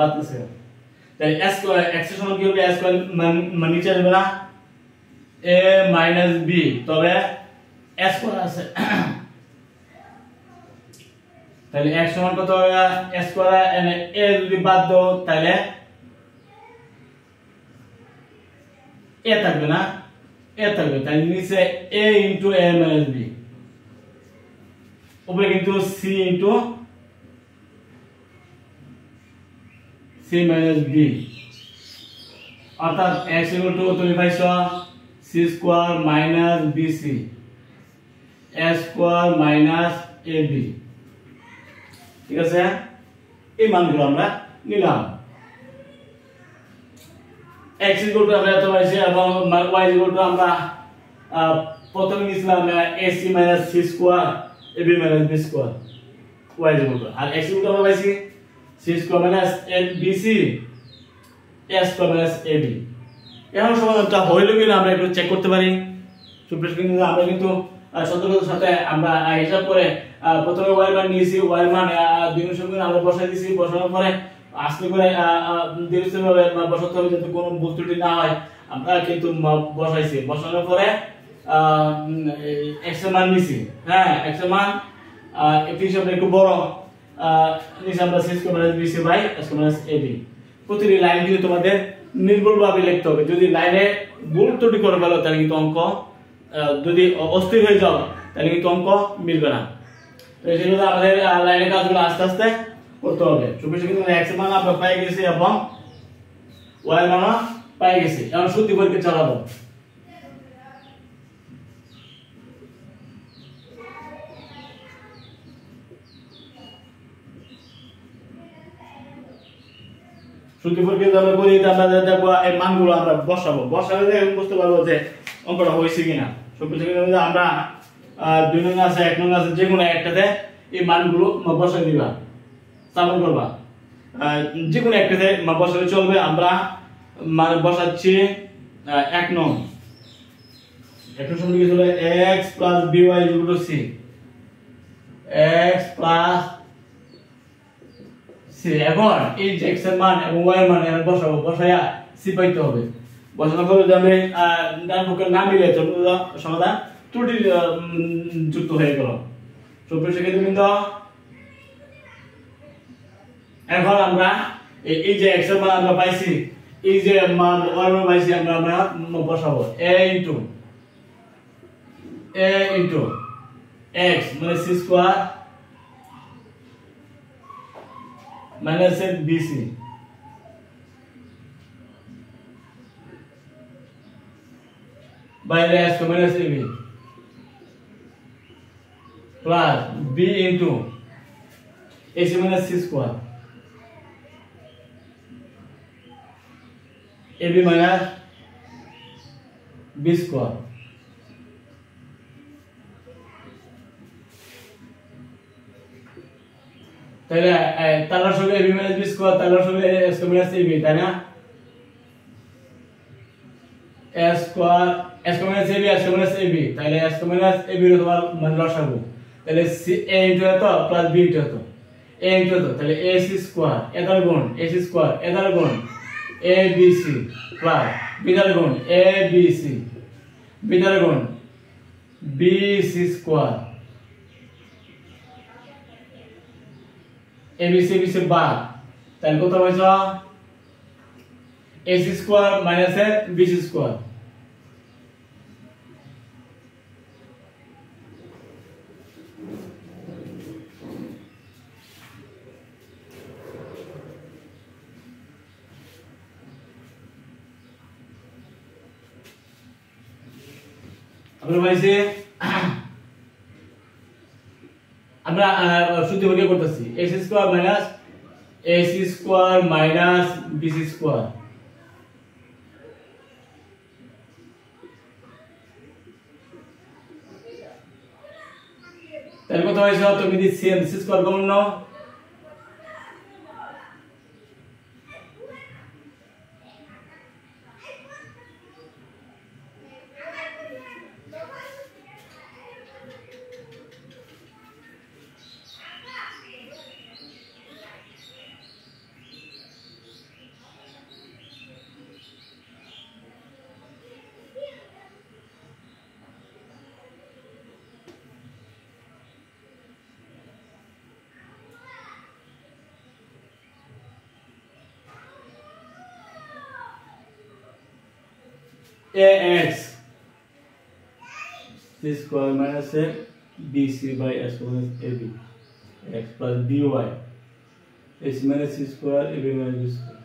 বাদ আছে তাই s স্কয়ার x এর সমান কি হবে s স্কয়ার মানে নিচে যাবে না a minus b তবে s স্কয়ার আছে তাহলে x সমান কত হবে s স্কয়ার এনে a যদি বাদ দাও তাহলে a থাকবে না a থাকবে তাই নিচে a into a minus b উপরে কিন্তু c into c minus b অর্থাৎ x ইকুয়াল টু তুমি পাইছো c square minus bc a square minus ab, ঠিক আছে। এই মানগুলো আমরা নিলাম। x ইকুয়াল টু আমরা এত পাইছি এবং y ইকুয়াল টু আমরা প্রথমে নিছিলাম ac minus c square ab minus b square, y equal to আর x ইকুয়াল টু আমরা পাইছি c square minus bc a square minus ab। এখন সমাধানটা হইল কিনা আমরা একটু চেক করতে পারি। কিন্তু আমরা কিন্তু সতর্কতার সাথে আমরা হিসাব করে প্রথমে y মান নিয়েছি, y মান দ্বিগুণ সমীকরণ আমরা বসাই দিয়েছি, বসানোর পরে আস্তে করে ধীরে বসাতে হবে যাতে কোনো ভুল ত্রুটি না হয়। আমরা কিন্তু বসাইছি, বসানোর পরে x এর মান নিয়েছি, হ্যাঁ x এর মান একটি হিসাবে একটু বড় নিচে আমরা c square minus bc by a square minus ab। প্রতিটি লাইন কিন্তু তোমাদের নির্ভুলভাবে লিখতে হবে। যদি লাইনে ভুল ত্রুটি করে ফেলো তাহলে কিন্তু অঙ্ক, যদি অস্থির হয়ে যাও তাহলে কিন্তু অঙ্ক মিলবে না। তো এই জন্য আমাদের লাইনের কাজগুলো আস্তে আস্তে করতে হবে। চব্বিশে কিন্তু x এর মান আমরা পেয়ে গেছি এবং y এর মান পেয়ে গেছি। এখন শুদ্ধি পরীক্ষা চালাবো। শুদ্ধি পরীক্ষা আমরা করি, আমরা দেখবো এই মানগুলো আমরা বসাবো, বসালে বুঝতে পারবো যে অঙ্কটা হয়েছে কিনা। চব্বিশে কিন্তু আমরা 2 নং আছে 1 নং আছে যে কোনো একটাতে এই মানগুলো বসাই দিবা, স্থাপন করবা। যে কোনো একটাতে বসালে চলবে। আমরা মান বসাচ্ছি 1 নং। 1 নং সমান কি হলো x + by = c, x + c। এখন এই যে x এর মান এবং y এর মান এর বসাবো, বসায়া c পাইতে হবে। বসানোর পরে যদি আমরা ডান পক্ষে না মিলে তো সমাধান ত্রুটি যুক্ত হয়ে গেল। সুপ্রিয় শিক্ষার্থীবৃন্দ, এখন আমরা এই যে x এর মান আমরা পাইছি, এই যে মান y এর মান পাইছি আমরা বসাবো a into x মানে c square minus bc by a square minus ab plus b into ac minus c square ab minus b square। তাহলে তার সঙ্গে ab minus b square তার সঙ্গে a square minus ab, তাই না? a square minus ab তাহলে a square minus ab এর তোমার মান লসাগু, তাহলে c a into এত প্লাস b into এত, a into এত, তাহলে ac স্কয়ার এটার গুণ ac স্কয়ার এটার গুণ abc প্লাস b এর গুণ abc b এর গুণ bc স্কয়ার abc bc বাদ, তাহলে কত হইছে ac square minus bc square. আমরা পাইছি, আমরা শুদ্ধি পরীক্ষা করতেছি ac square minus ac square minus bc square. তাহলে কত হইছে, তুমি যদি c square common now ax c square minus bc by a square minus ab x plus by ac minus c square ab minus b square।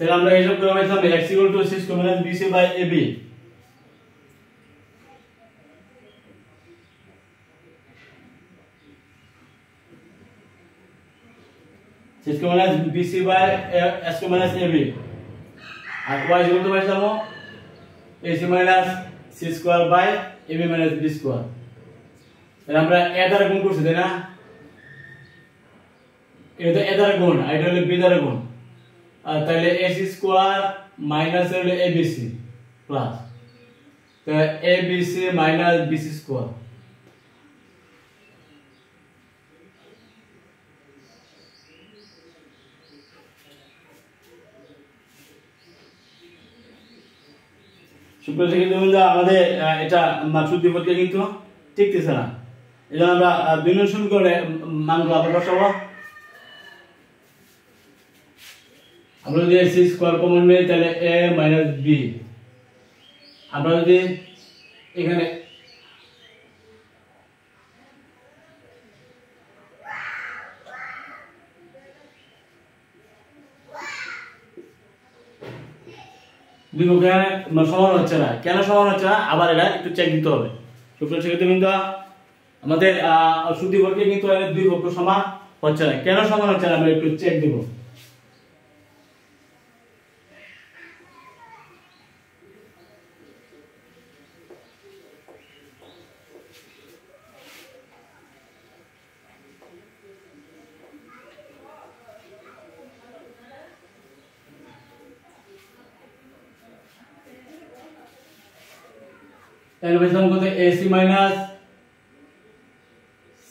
তাহলে আমরা হিসাব করে পাইলাম x = c² - bc / ab c² - bc / s² - ab আর y = পাইলাম ac - c² / ab - b²। তাহলে আমরা a দ্বারা গুণ করছি তাই না, এটা a দ্বারা গুণ আর এটা হলো b দ্বারা গুণ, আর তাহলে ac² মাইনাস হলো abc প্লাস তো abc মাইনাস bc²। সুপ্রিয় শিক্ষার্থী আমাদের এটা মাত্র পরীক্ষা কিন্তু টিকতেছে না, এই জন্য আমরা 2 নং সমীকরণে মানগুলো আবার বসাবো। আমরা যদি c² কমন নেই তাহলে a - b, আমরা যদি এখানে বিভক্তি সমান হচ্ছে না, কেন সমান হচ্ছে না আবার এটা একটু চেক দিতে হবে। সুপ্রিয় শিক্ষার্থী কিন্তু আমাদের শুদ্ধি বর্গে কিন্তু দুই পক্ষ সমান হচ্ছে না, কেন সমান হচ্ছে না আমরা একটু চেক দিব। তাহলে পেলাম কত ac -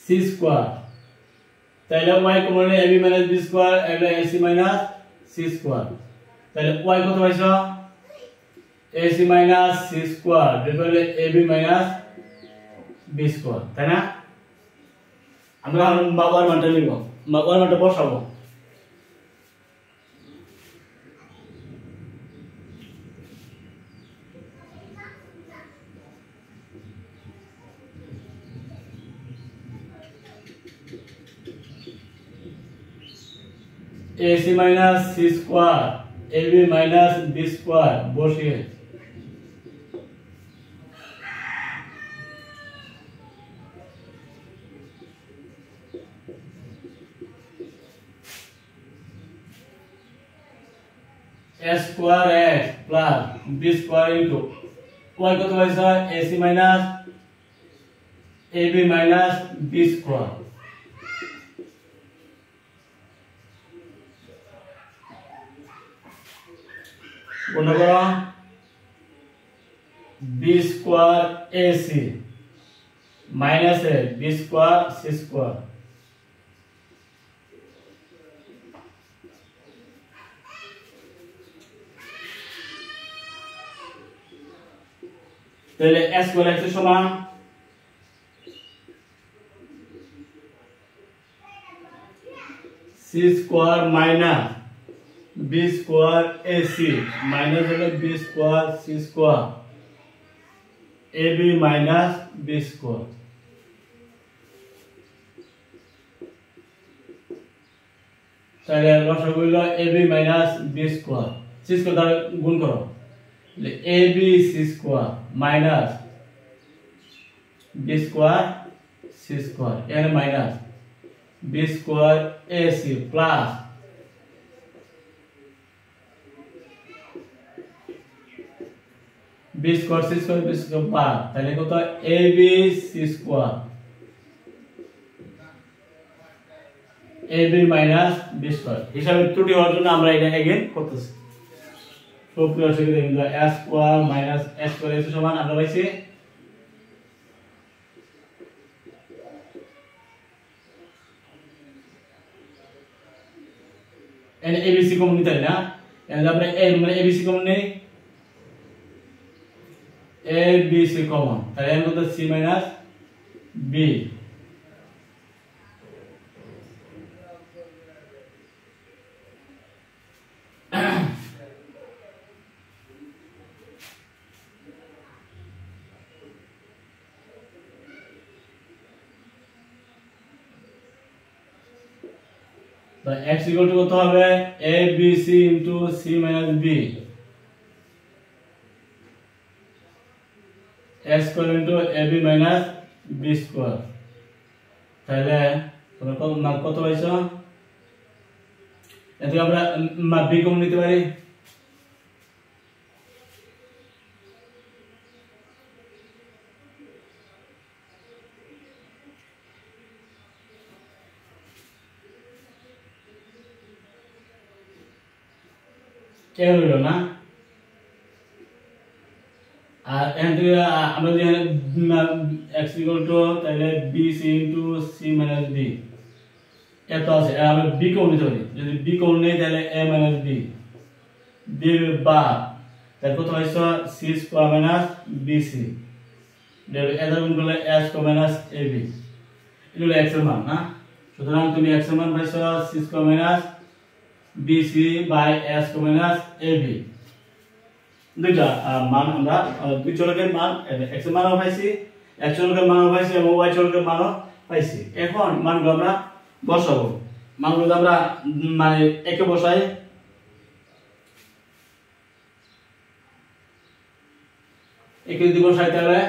c², তাহলে y কমন নিলে ab - b² এটা ac - c², তাহলে y কত পাইছো ac - c² এটা হলো ab - b², তাই না। আমরা y মানটা নিব, y মানটা বসাবো। ac - c² ab - b² বসিয়ে a² x plus b² into y কত হইছে ac - ab - b², গুণ করো b² ac minus b² c², তাহলে s² x সমান c² minus b² ac minus হলো b² c² ab minus b², তাহলে লসাগু হলো ab মাইনাস b² c² দ্বারা গুণ করো, তাহলে ab c² minus b² c² এর minus b² ac plus b² c² b² বাদ, তাহলে কত ab c² ab minus b²। হিসাবে ত্রুটি হওয়ার জন্য আমরা এটা अगेन করতেছি। সুপ্রিয় শিক্ষার্থী বন্ধুরা s² মাইনাস s² এর সমান আমরা পাইছি এন abc কমন নিতে না, এন্ড আমরা a মানে abc কমন নেই, abc কমন, তাহলে এর মধ্যে c মাইনাস b, তো x ইকুয়াল টু কত হবে a b c into c minus b x square into ab minus b square. তাহলে তোমরা কত পাইছো? এতে আমরা b কমন নিতে পারি। কেন হইল না? আর এখান থেকে আমরা যদি x ইকুয়াল টু তাহলে b c into c minus b এত আছে, আমরা b কমন নিতে পারি। যদি b কমন নেই তাহলে a মাইনাস b b বা তাহলে কত হইছে c স্কয়ার মাইনাস bc দেবে এর গুণ করলে a স্কয়ার মাইনাস ab এটা হলো x এর মান না। সুতরাং তুমি x এর মান পাইছো c square minus bc by a square minus ab। দুইটা মান আমরা দুই চলকের মান x এর মানও পাইছি, x চলকের মানও পাইছি এবং y চলকের মানও পাইছি। এখন মানগুলো আমরা বসাবো। মানগুলো আমরা মানে একে বসাই। একে যদি বসাই তাহলে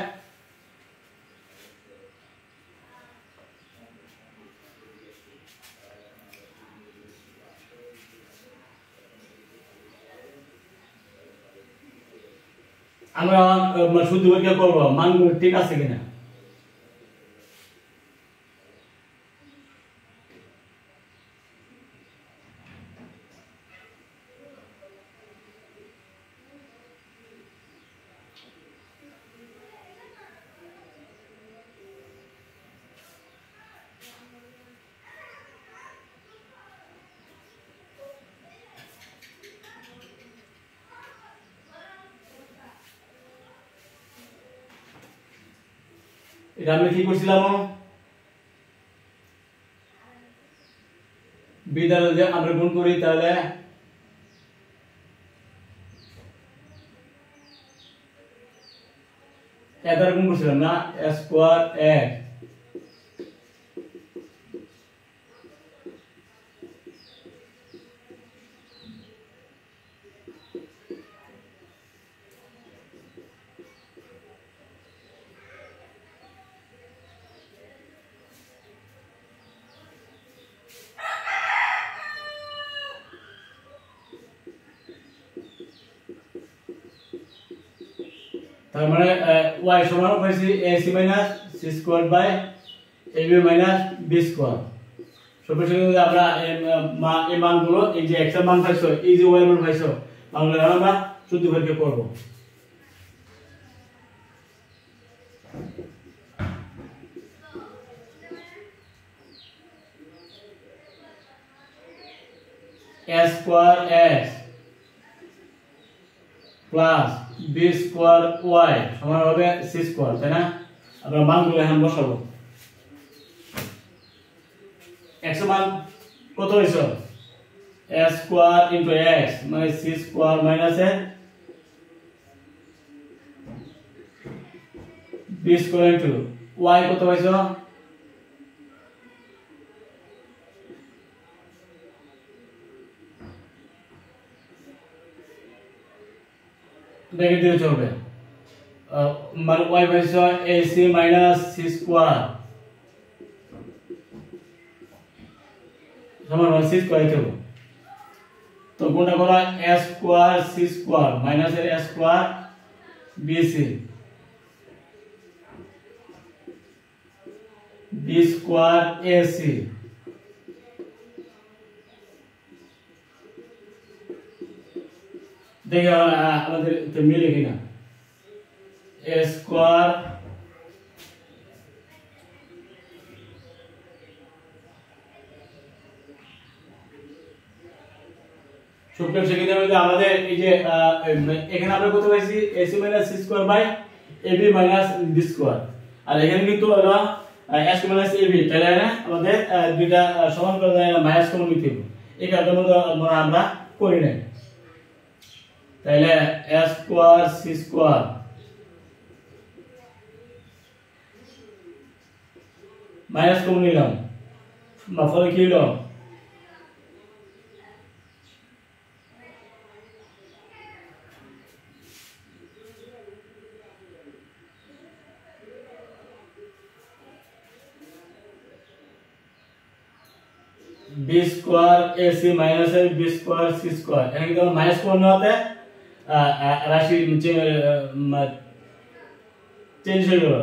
আমরা শুদ্ধ পরীক্ষা করব মানগুলো ঠিক আছে কিনা। এটা আমরা কি করছিলাম? বি দ্বারা যদি আমরা গুণ করি তাহলে এ দ্বারা গুণ করছিলাম না, a স্কয়ার x তার মানে y সমান পাইছি ac minus c square by ab minus b square. সবশেষে যদি আমরা এই মানগুলো এই যে x এর মান পাইছো এই যে y এর মান পাইছো তাহলে আমরা শুদ্ধ পরীক্ষা করব। a square x plus b square y সমান হবে c স্কয়ার, তাই না? আমরা মানগুলো এখন বসাবো। x এর মান কত হইছে? a স্কয়ার ইনটু x মানে c square minus b square into y কত হইছে? দেখে দিতে হবে মানে y পাইছো ac মাইনাস c স্কয়ার সমান c স্কয়ার দেব। তো গুণটা করা a square c square minus এর a square bc b square ac দেখো আমাদের তো মিলে কিনা। a স্কয়ার সুপ্রিয় শিক্ষার্থীরা আমাদের এই যে এখানে আমরা কত পাইছি ac minus c square by ab minus b square, আর এখানে কিন্তু হলো s মাইনাস ab, তাহলে না আমাদের দুইটা সমান করে দেয় মাইনাস কমন নিতে হবে। এই কাজটা আমরা করি নাই। তাহলে a square c square minus common নিলাম, ফলে কি হলো B square AC minus B square C square, এখানে কিন্তু মাইনাস করতে হতে রাশি চেঞ্জ হয়ে গেল।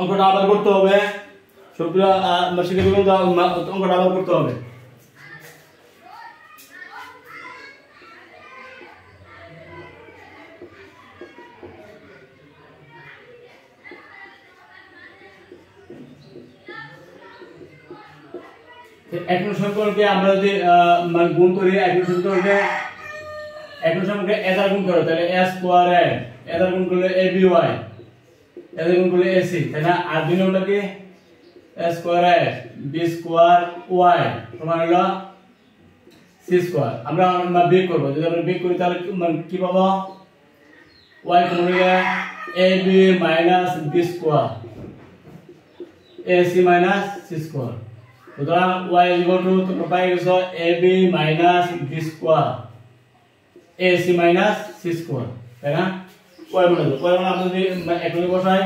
অঙ্কটা আবার করতে হবে, সবগুলো শিক্ষার্থীবৃন্দ অঙ্কটা আবার করতে হবে। এখন সম্পর্কে আমরা যদি গুণ করি, এখন সম্পর্কে এ দ্বারা গুণ করো, তাহলে a স্কয়ার এ দ্বারা গুণ করলে aby, এ দ্বারা গুণ করলে ac, তাই না? আর দুই নম্বরটা কি a square b square y সমান হলো c স্কয়ার। আমরা বিয়োগ করব, যদি আমরা বিয়োগ করি তাহলে কি পাবো? y সমান হলো ab minus b square ac minus c square. সুতরাং y তোমরা পাই গেছো ab minus b square ac minus c square, তাই না? y মানে আমরা যদি এখানে বসাই,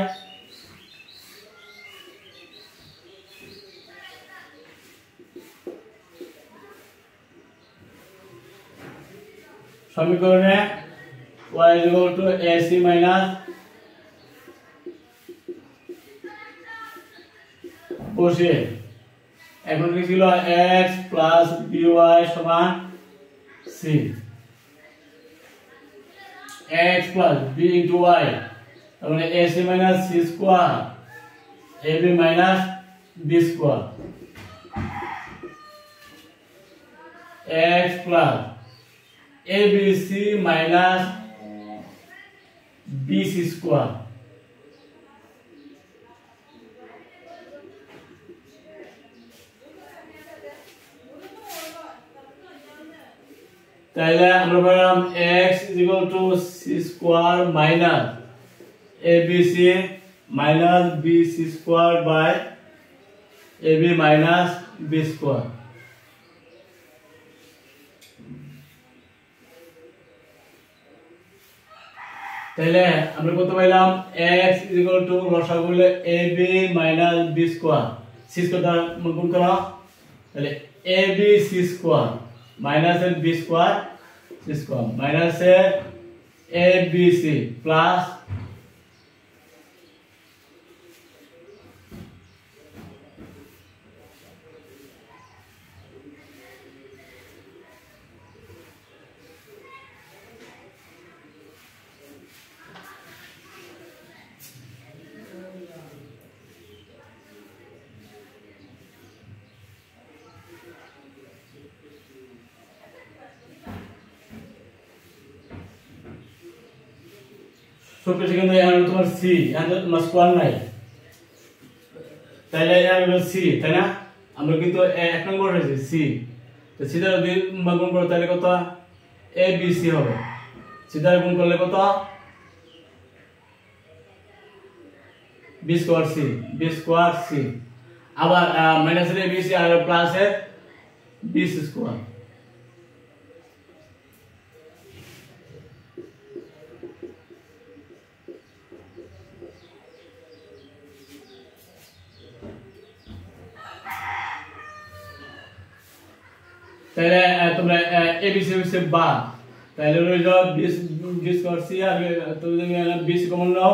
সমীকরণে y ac মাইনাস বসিয়ে এখন কি ছিল x প্লাস by সমান c, x plus b into y তার মানে ac minus c square ab minus b square, x plus abc minus bc square. তাহলে আমরা পেলাম x c square minus abc minus bc square by ab minus b square. তাহলে আমরা কত পাইলাম? x লসাগু করলে ab minus b square, c square দ্বারা গুণ করা, তাহলে ab c square minus b square c square minus abc plus সবটা সেখানে এখন তোমার c, এখন তোমার স্কয়ার নাই, তাহলে এর হলো c, তাই না? আমরা কিন্তু এক নম্বর হয়েছে c, তো c দ্বারা যদি গুণ করো তাহলে কত? abc হবে, c দ্বারা গুণ করলে কত? b স্কয়ার c, আবার মাইনাস এর abc আর প্লাস এর bc স্কয়ার। তাহলে তোমরা abc হচ্ছে বা, তাহলে রইল b স্কয়ার c, আর তুমি যদি bc কমন নাও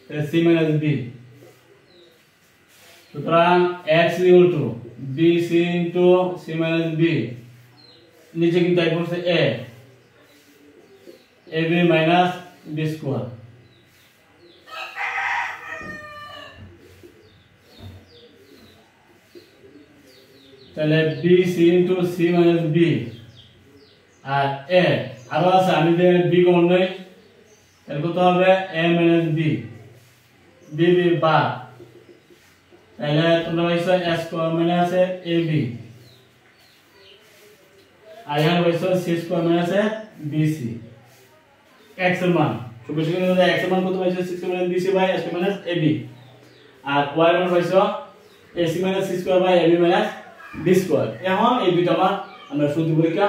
তাহলে c মাইনাস b। সুতরাং x bc into c minus b, নিচে কিন্তু পড়ছে a ab minus b square. তাহলে B C into C minus B আর এ আরো আছে আমি যে বি কমন নেই তাহলে কত হবে A minus B B B বা তাহলে তোমরা পাইছো A square minus A B আর এখানে পাইছো C square minus B C x এর মান সবশেষে কিন্তু x এর মান কত পাইছো 6 minus bc by a minus ab আর y এর মান পাইছো ac minus c square by ab minus b square এখন এই দুইটা মান আমরা সূত্র পরীক্ষা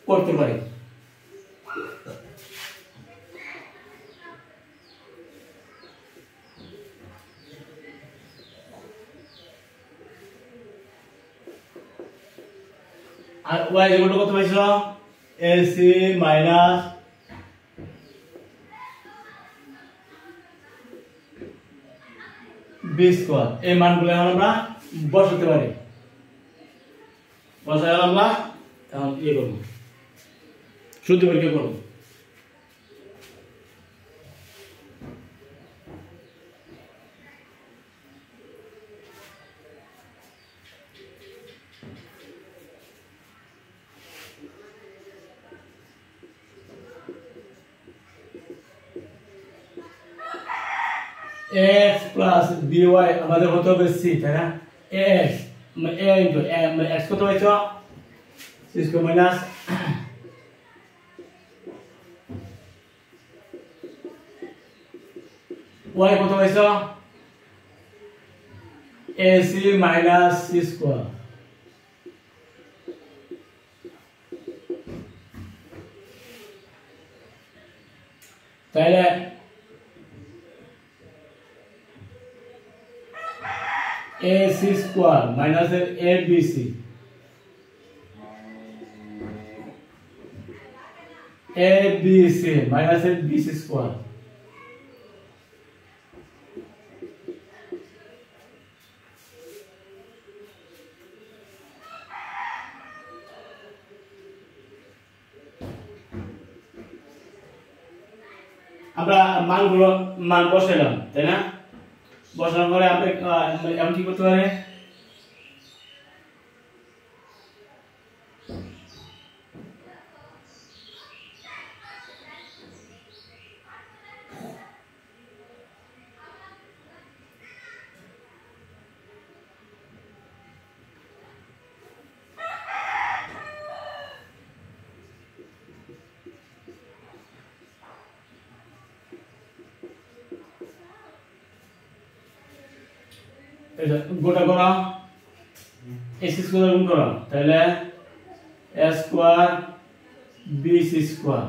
করতে পারি আর y এর কত পাইছো ac মাইনাস b স্কয়ার এই মানগুলো এখন আমরা বসাতে পারি বসায় আমরা এখন করব সূত্র পরীক্ষা করব x plus by আমাদের কত হবে c তাই না x a into x কত হইছে c স্কয়ার মাইনাস y কত হইছে ac minus c স্কয়ার তাহলে ac square minus abc abc minus bc square আমরা মান বসাইলাম তাই না বসানোর পরে আপনি এমন কি করতে পারে গোটা করা ac স্কয়ার গুণ করা তাহলে a square bc square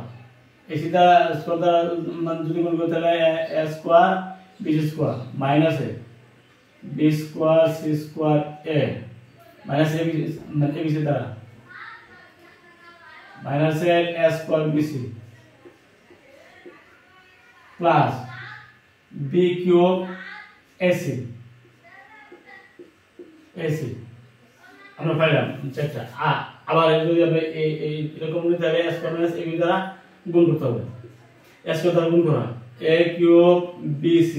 ac দা স্কয়ার মান যদি গুণ করি তাহলে a square bc square minus b square c square a minus abc দ্বারা minus a square bc plus b cube ac AC আমরা পাইলাম চারটা আবার যদি আমরা এই এরকম নিতে হবে s মাইনাস ab দ্বারা গুণ করতে হবে s দ্বারা গুণ করা a কিউব bc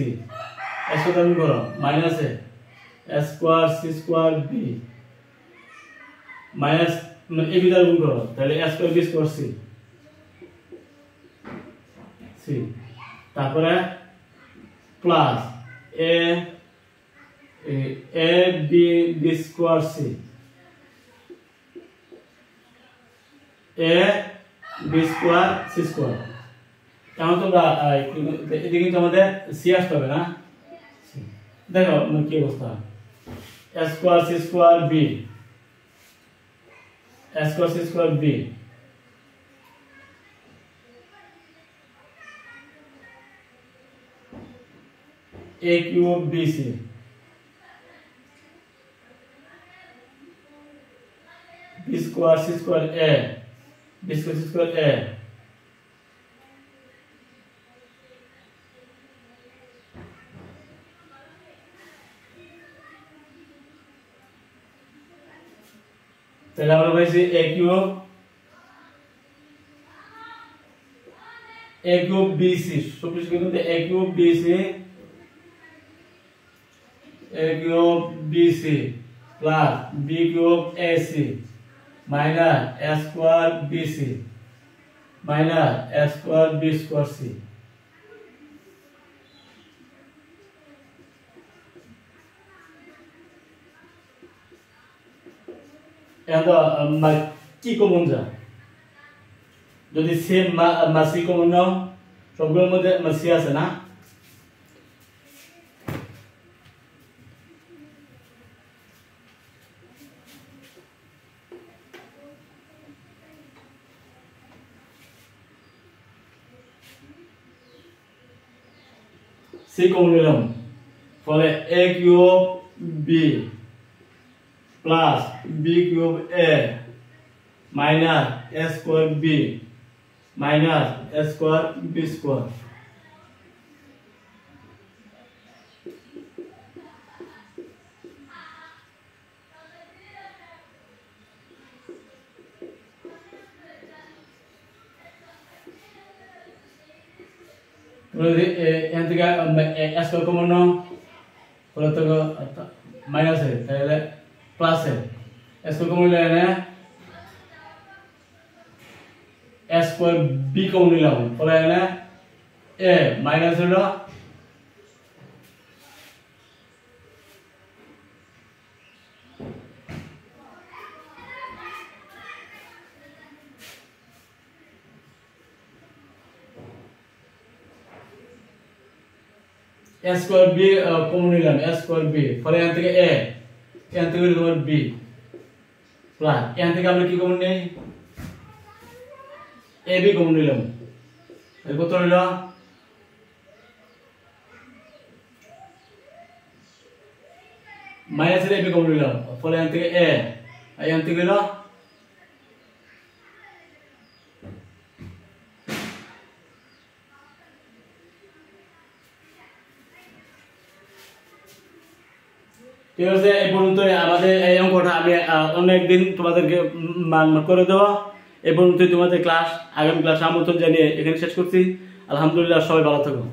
s দ্বারা গুণ করা minus a square c square b minus ab দ্বারা গুণ করা তাহলে a square b square c তারপরে plus a b b square c a b square c square এখন তোমরা এদিকে কিন্তু আমাদের c আসতে হবে না দেখো কি অবস্থা a square c square b a square c square b a cube bc b square c square a b square c square a তাহলে আমরা পাইছি a কিউব bc সবকিছু কিন্তু a cube bc plus B cube AC minus A square BC minus A square B square C. কি common যা যদি same C common নাও সবগুলোর মধ্যে সি আছে না, সি কমন নিলাম ফলে A cube B plus B cube A minus A square B minus A square B square. এখান থেকে এ স্কোয়ার কমন নাও ফলে তো মাইনাস এ তাহলে প্লাস এ স্কোয়ার কমন নিলে না এ স্কোয়ার বি কমন নিলাম ফলে না এ মাইনাস হলো এ স্কোয়ার বি কমন নিলাম এ স্কোয়ার বি ফলে এখান থেকে এ এখান থেকে তোমার বি প্লাস এখান থেকে আমরা কি কমন নেই এ বি কমন নিলাম কত হইল মাইনাস এ বি কমন নিলাম ফলে এখান থেকে এ এখান থেকে হইল ঠিক আছে। এই পর্যন্ত আমাদের এই অঙ্কটা আমি অন্য একদিন তোমাদেরকে করে দেওয়া। এই পর্যন্ত তোমাদের ক্লাস আগামী ক্লাস আমন্ত্রণ জানিয়ে এখানে শেষ করছি। আলহামদুলিল্লাহ, সবাই ভালো থাকো।